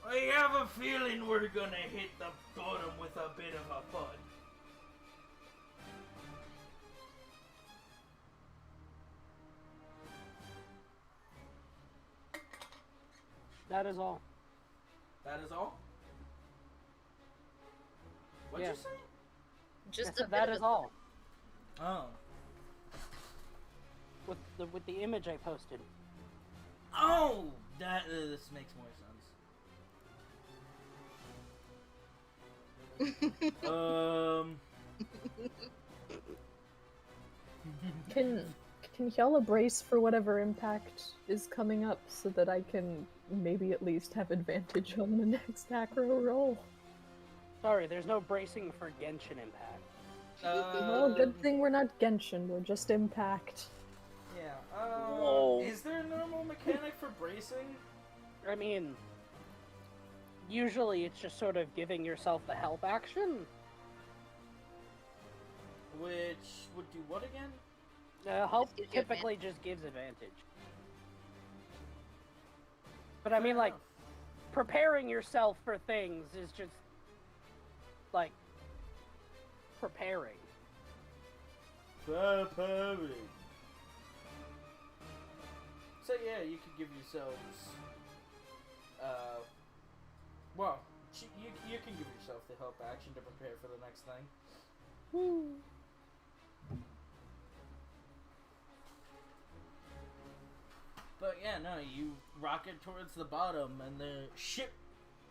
I have a feeling we're gonna hit the bottom with a bit of a thud. That is all. That is all? What'd Yeah. you say? Just I a said bit that of is a- all. Oh. With the image I posted. Oh! This makes more sense. Can Hyala brace for whatever impact is coming up so that I can maybe at least have advantage on the next acro roll? Sorry, there's no bracing for Genshin Impact. Well, good thing we're not Genshin, we're just Impact. Yeah. Whoa. Is there a normal mechanic for bracing? I mean, usually it's just sort of giving yourself the help action. Which would do what again? Help Just gives you typically just gives advantage. But I mean, like, preparing yourself for things is just, like, preparing. Preparing. So yeah, you could give yourselves, well, you can give yourself the help action to prepare for the next thing. Woo. But yeah, no, you rocket towards the bottom, and the ship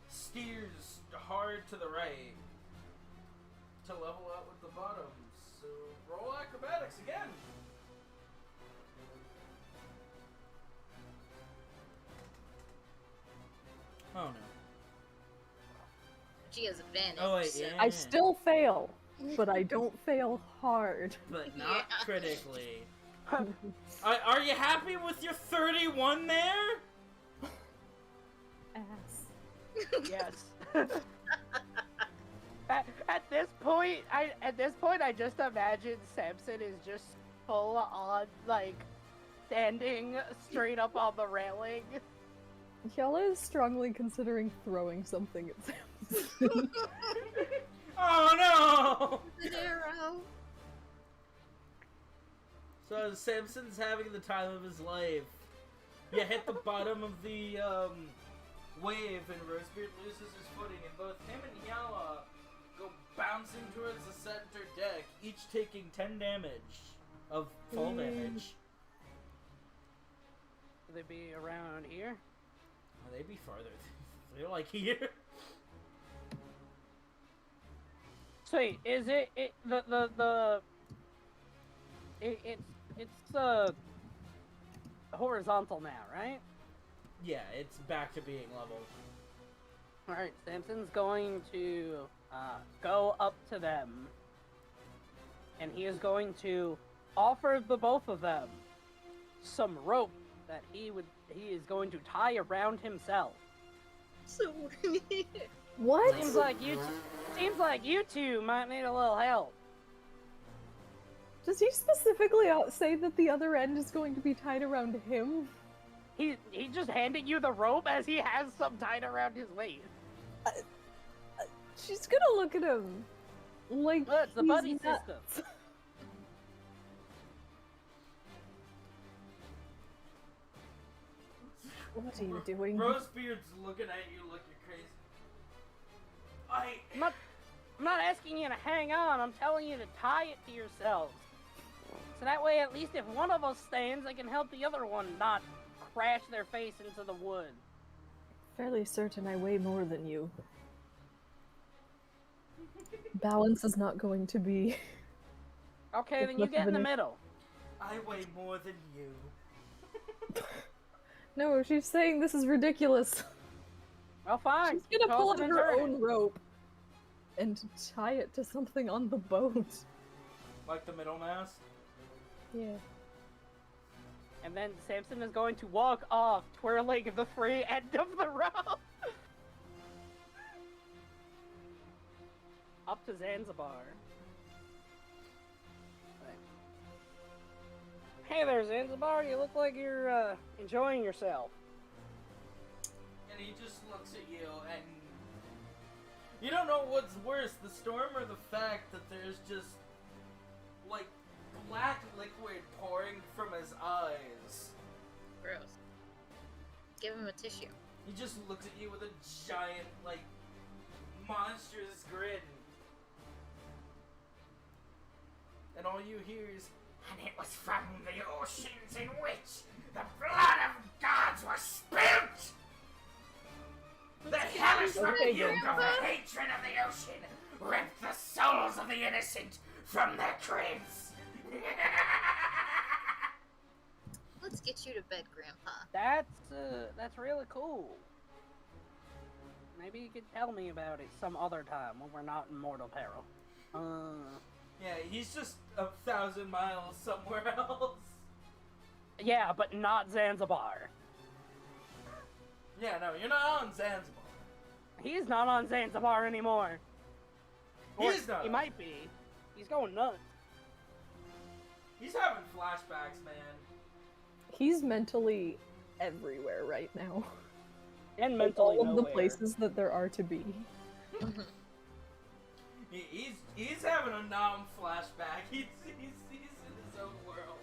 steers hard to the right to level out with the bottom. So roll acrobatics again. Oh no. She has advantage. Oh wait, so- yeah. I still fail, but I don't fail hard. But not Yeah. critically. Are you happy with your 31 there? Ass. Yes. At this point, I just imagine Samson is just full on, like, standing straight up on the railing. Yella is strongly considering throwing something at Samson. Oh no! An arrow. So Samson's having the time of his life. You hit the bottom of the wave, and Rosebeard loses his footing, and both him and Yala go bouncing towards the center deck, each taking 10 damage of fall damage. Will they be around here? Oh, they'd be farther. They're like here. Sweet. Is it's horizontal now, right? Yeah, it's back to being level. All right. Samson's going to go up to them, and he is going to offer the both of them some rope that he is going to tie around himself. So weird. What? Seems like you two might need a little help. Does he specifically say that the other end is going to be tied around him? He just handed you the rope as he has some tied around his waist. She's gonna look at him like Well, it's the he's buddy nuts. system. What are you doing? Rosebeard's looking at you like you're crazy. I'm not asking you to hang on. I'm telling you to tie it to yourselves. So that way, at least if one of us stands, I can help the other one not crash their face into the wood. Fairly certain I weigh more than you. Balance is not going to be. Okay, It's then you much get of in the an middle. I weigh more than you. No, she's saying this is ridiculous. Well, fine. She's gonna pull out Toss it and her turn it. own rope and tie it to something on the boat. Like the middle mast? Yeah. And then Samson is going to walk off, twirling the free end of the rope. Up to Zanzibar. Right. Hey there, Zanzibar. You look like you're enjoying yourself. And he just looks at you, and you don't know what's worse, the storm or the fact that there's just, like, black liquid pouring from his eyes. Gross. Give him a tissue. He just looks at you with a giant, like, monstrous grin. And all you hear is, and it was from the oceans in which the blood of gods was spilt! The hellish rebuke of the hatred of the ocean ripped the souls of the innocent from their graves. Let's get you to bed, Grandpa. That's really cool. Maybe you could tell me about it some other time when we're not in mortal peril. Yeah, he's just 1,000 miles somewhere else. Yeah, but not Zanzibar. Yeah, no, you're not on Zanzibar. He's not on Zanzibar anymore. Or He's not. He might be. He's going nuts. He's having flashbacks, man. He's mentally everywhere right now. And Like, mentally all of the nowhere. places that there are to be. He's having a flashback. He's in his own world.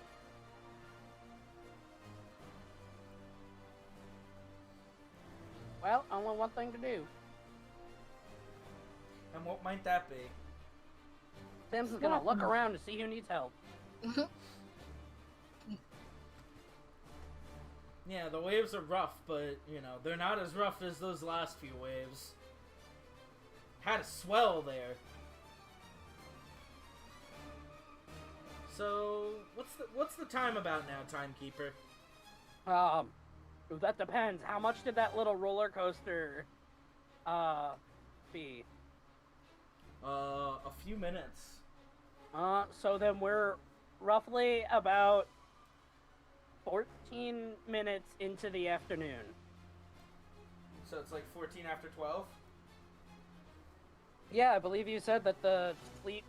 Well, only one thing to do. And what might that be? Sims is gonna look around to see who needs help. Yeah, the waves are rough, but, you know, they're not as rough as those last few waves. Had a swell there. So, what's the time about now, Timekeeper? That depends. How much did that little roller coaster, be? A few minutes. So then we're roughly about 14 minutes into the afternoon. So it's like 14 after 12? Yeah, I believe you said that the sleep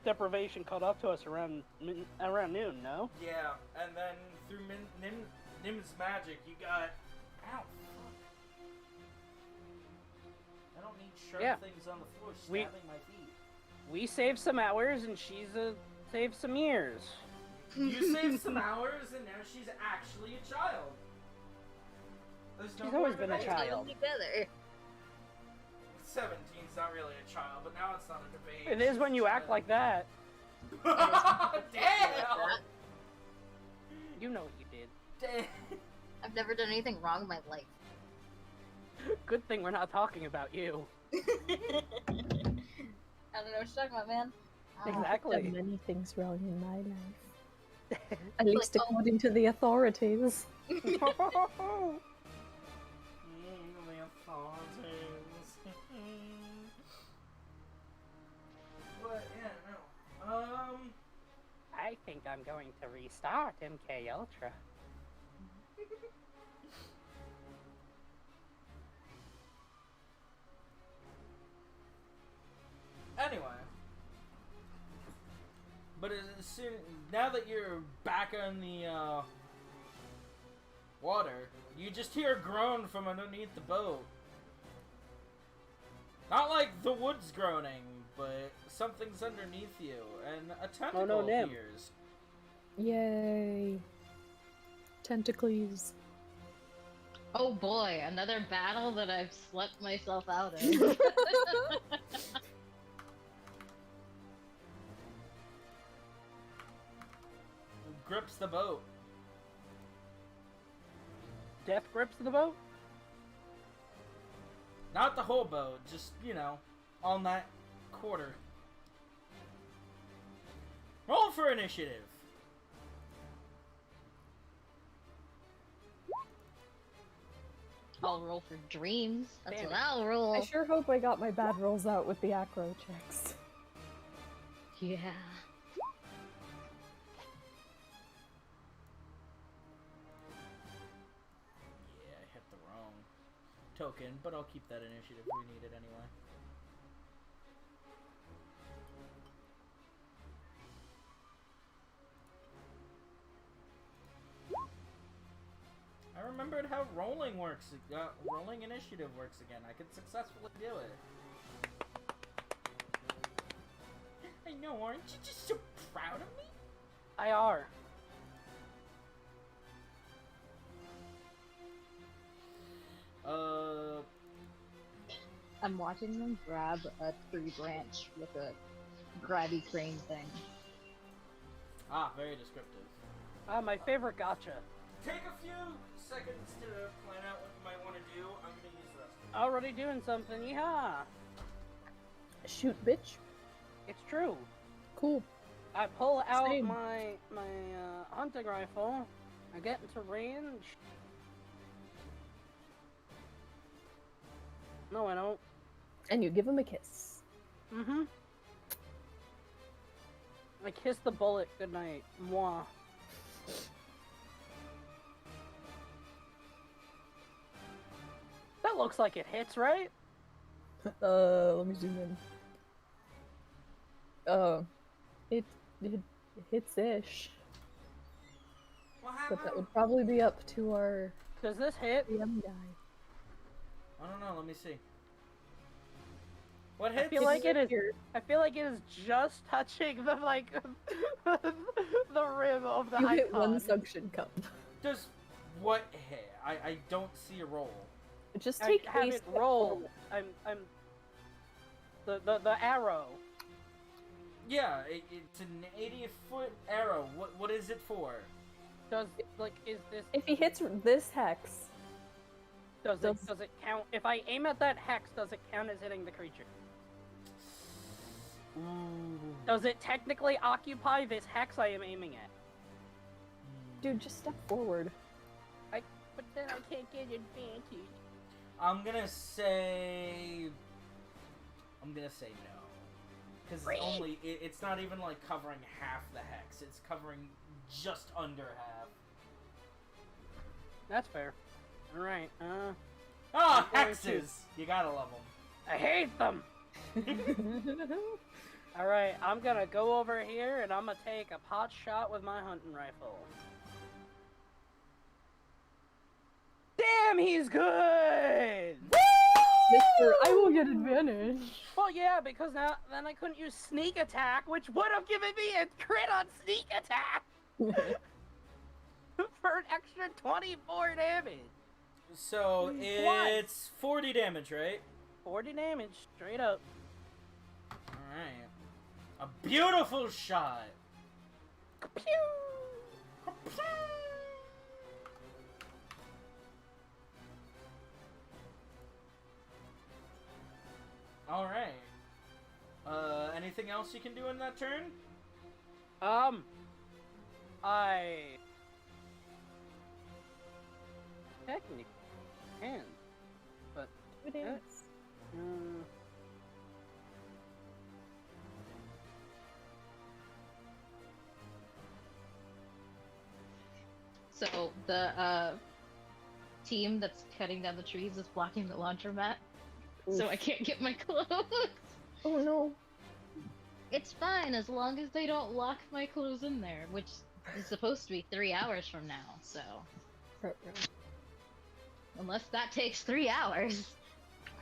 deprivation caught up to us around noon, no? Yeah, and then through Nim's magic, you got... Ow, fuck. I don't need sharp things on the floor stabbing my feet. We saved some hours, and she's saved some years. You saved some hours, and now she's actually a child. There's no She's more always been a debate. child. Together. 17's not really a child, but now it's not a debate. It is when you act like that. Damn! You know what you did. Damn! I've never done anything wrong in my life. Good thing we're not talking about you. I don't know what you're talking about, man. Exactly. I've done many things wrong in my life. At least according to the authorities. The authorities. But, yeah, no. I think I'm going to restart MK Ultra. Anyway. But as soon, now that you're back on the, water, you just hear a groan from underneath the boat. Not like the wood's groaning, but something's underneath you, and a tentacle Nim. appears. Yay. Tentacles. Oh boy, another battle that I've slept myself out of. Grips the boat. Death grips the boat? Not the whole boat, just, you know, on that quarter. Roll for initiative. I'll roll for dreams. That's Damn what it. I'll roll. I sure hope I got my bad rolls out with the acro checks. Yeah. Yeah, I hit the wrong token, but I'll keep that initiative. We need it anyway. I remembered how rolling works. Rolling initiative works again. I could successfully do it. I know, aren't you just so proud of me? I are. I'm watching them grab a tree branch with a grabby crane thing. Ah, very descriptive. My favorite gotcha. Take a few seconds to plan out what you might want to do. I'm gonna use the rest of it. Already doing something, yeah. Shoot, bitch. It's true. Cool. I pull out Same. my hunting rifle. I get into range. No, I don't. And you give him a kiss. Mm-hmm. I kissed the bullet goodnight. Mwah. That looks like it hits, right? Let me zoom in. It hits ish, What but happened? that would probably be up to our Does this hit? PM guy. I don't know. Let me see. What I hits? feel like it is. Here. I feel like it is just touching the the rim of the You icon. hit one suction cup. Does what hit? I don't see a roll. Just I take have a it step rolled. forward. I'm the arrow. Yeah, it's an 80-foot arrow. What is it for? Does is this If he hits this hex, does it count? If I aim at that hex, does it count as hitting the creature? Ooh. Does it technically occupy this hex I am aiming at? dude, just step forward. But then I can't get advantage. I'm gonna say no, because it's not even like covering half the hex. It's covering just under half. That's fair. All right. Ah, I'm going to- hexes! You gotta love them. I hate them. All right, I'm gonna go over here and I'm gonna take a pot shot with my hunting rifle. Damn, he's good. Mister, I will get advantage. Well, yeah, because then I couldn't use sneak attack, which would have given me a crit on sneak attack for an extra 24 damage. So it's 40 damage, right? 40 damage, straight up. All right. A beautiful shot. Pew! All right. Anything else you can do in that turn? I technically can, but It is. So the team that's cutting down the trees is blocking the laundromat, so I can't get my clothes. Oh no. It's fine as long as they don't lock my clothes in there, which is supposed to be 3 hours from now. So unless that takes 3 hours.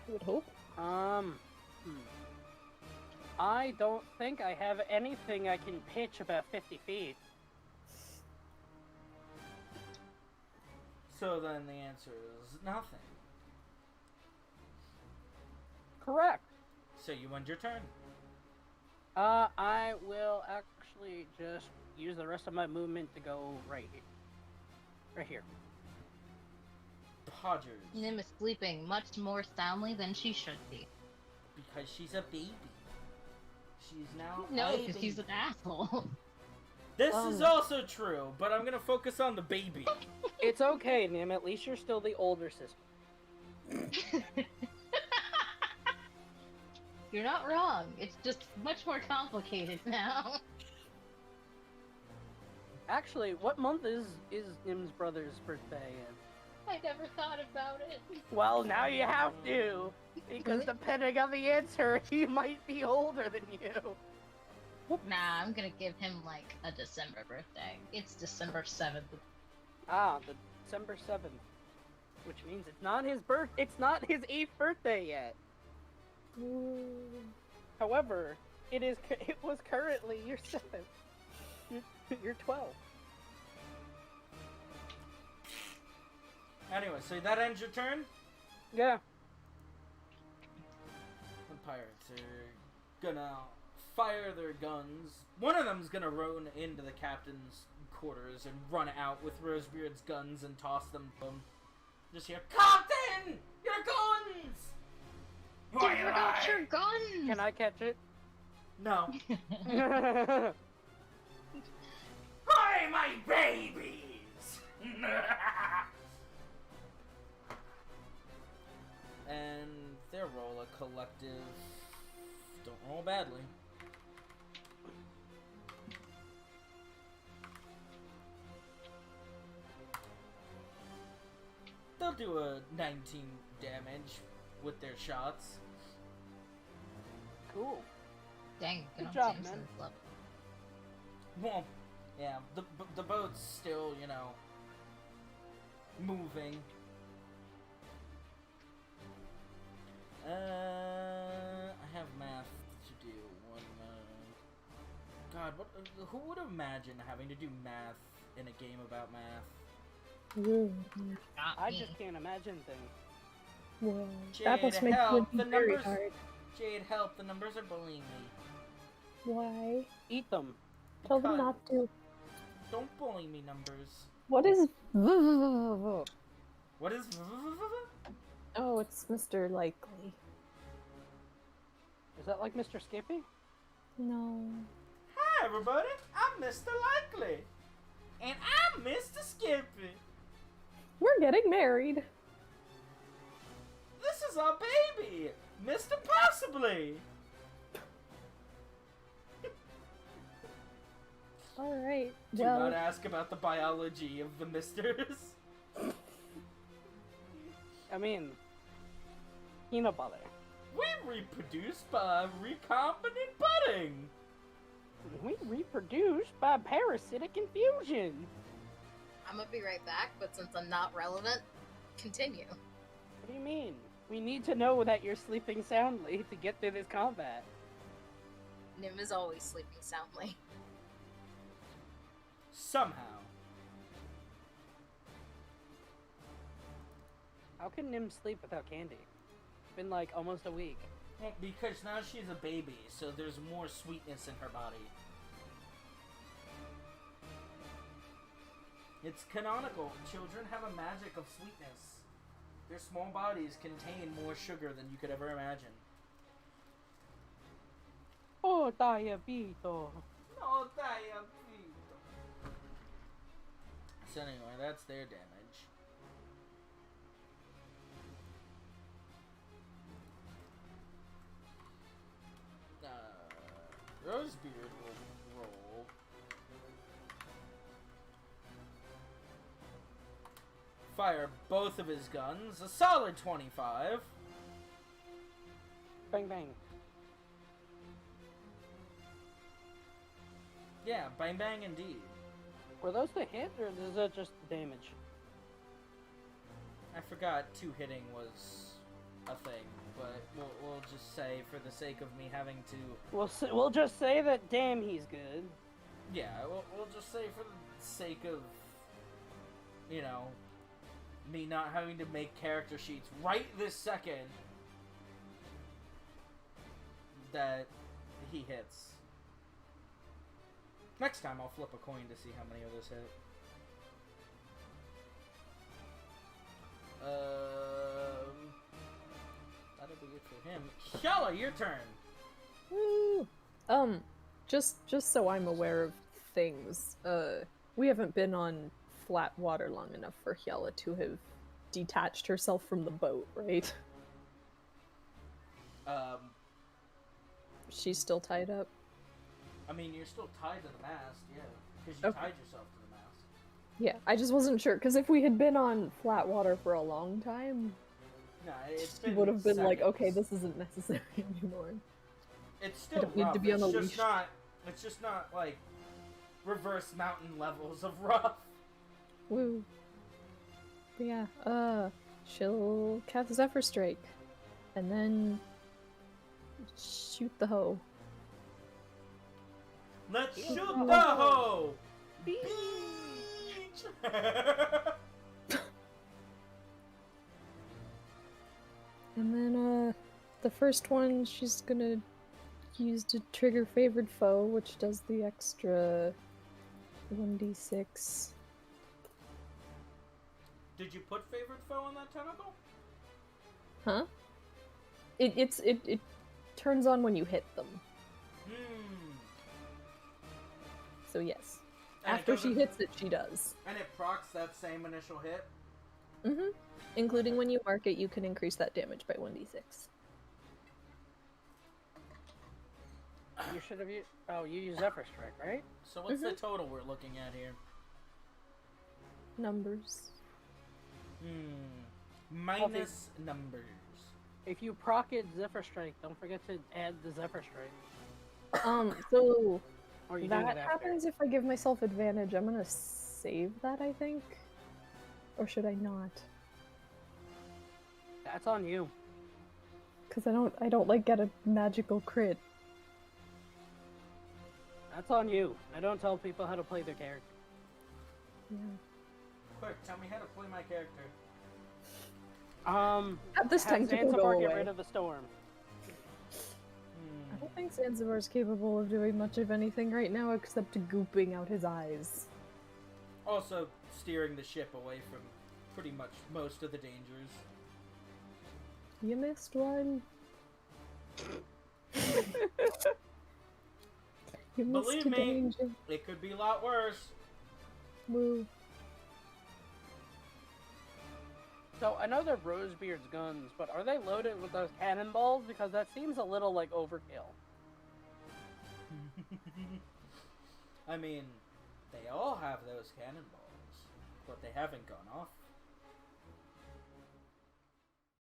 I would hope. I don't think I have anything I can pitch about 50 feet. So then the answer is nothing. Correct. So you end your turn. I will actually just use the rest of my movement to go right here. Podgers. Nim is sleeping much more soundly than she should be. Because she's a baby. She's now No, a because baby. she's an asshole. This is also true, but I'm gonna focus on the baby. It's okay, Nim. At least you're still the older sister. You're not wrong. It's just much more complicated now. Actually, what month is Nim's brother's birthday in? I never thought about it. Well, now you have to, because depending on the answer, he might be older than you. Nah, I'm gonna give him like a December birthday. It's December 7th. Ah, the December 7th, which means it's not his 8th birthday yet. However, it was currently your 7th. You're 12. Anyway, so that ends your turn? Yeah. The pirates are gonna fire their guns. One of them's gonna run into the captain's quarters and run out with Rosebeard's guns and toss them to him. Just hear, Captain! Your guns! They forgot your guns! Can I catch it? No. Hi, my babies! And they roll a collective. Don't roll badly. do a 19 damage with their shots. Cool. Dang, Good good job, teams man. in this level. Well, yeah, the boat's still, you know, moving. I have math to do. God, who would imagine having to do math in a game about math? Not I me. just can't imagine things. Well, Jade, that must make help! it The very numbers. hard. Jade, help! The numbers are bullying me. Why? Eat them. Tell them Because- not to. Don't bully me, numbers. What is? What is? Oh, it's Mr. Likely. Is that like Mr. Skippy? No. Hi, everybody. I'm Mr. Likely, and I'm Mr. Skippy. We're getting married. This is our baby, Mr. Possibly. All right. Do Well, not ask about the biology of the misters. I mean, peanut butter. We reproduce by recombinant budding. We reproduce by parasitic infusion. I'm gonna be right back, but since I'm not relevant, continue. What do you mean? We need to know that you're sleeping soundly to get through this combat. Nim is always sleeping soundly. Somehow. How can Nim sleep without candy? It's been like almost a week. Well, because now she's a baby, so there's more sweetness in her body. It's canonical. Children have a magic of sweetness. Their small bodies contain more sugar than you could ever imagine. Oh, diabetes. No, diabetes. So anyway, that's their damage. Rosebeard will roll. Fire both of his guns. A solid 25. Bang bang. Yeah, bang bang indeed. Were those the hit or is that just damage? I forgot two hitting was a thing, but we'll just say for the sake of me having to... We'll just say that damn he's good. Yeah, we'll just say for the sake of, you know, me not having to make character sheets right this second, that he hits. Next time I'll flip a coin to see how many of those hit. That'll be it for him. Shala, your turn! woo. Just so I'm aware of things. We haven't been on flat water long enough for Hyala to have detached herself from the boat, right? She's still tied up. I mean, you're still tied to the mast, yeah. Because you Okay. tied yourself to the mast. Yeah, I just wasn't sure, because if we had been on flat water for a long time, No, it's she been would have been like, seconds. okay, this isn't necessary anymore. It's still don't need rough. to be on it's a just leash. not. It's just not like reverse mountain levels of rough. Woo. But yeah, she'll cast Zephyr Strike, and then shoot the hoe. Let's Shoot shoot the the hoe. Beach. Beach. And then, the first one she's gonna use to trigger Favored Foe, which does the extra 1d6. Did you put favorite foe on that tentacle? Huh? It turns on when you hit them. Hmm. So yes. And it After she doesn't- hits it, she does. And it procs that same initial hit. Mm-hmm. Including when you mark it, you can increase that damage by 1d6. You should have used. Oh, you used Zephyr Strike, right? So what's the total we're looking at here? Numbers. Minus numbers. If you proc it Zephyr Strike, don't forget to add the Zephyr Strike. So Or are you doing that it after? happens if I give myself advantage. I'm gonna save that, I think. Or should I not? That's on you. Because I don't like get a magical crit. That's on you. I don't tell people how to play their character. Yeah. Quick, tell me how to play my character. At this have time, people Zanzibar go get away. rid of the storm. I don't think Zanzibar's capable of doing much of anything right now except gooping out his eyes. Also, steering the ship away from pretty much most of the dangers. You missed one. You missed Believe a me. danger. It could be a lot worse. Woo. So I know they're Rosebeard's guns, but are they loaded with those cannonballs? Because that seems a little like overkill. I mean, they all have those cannonballs, but they haven't gone off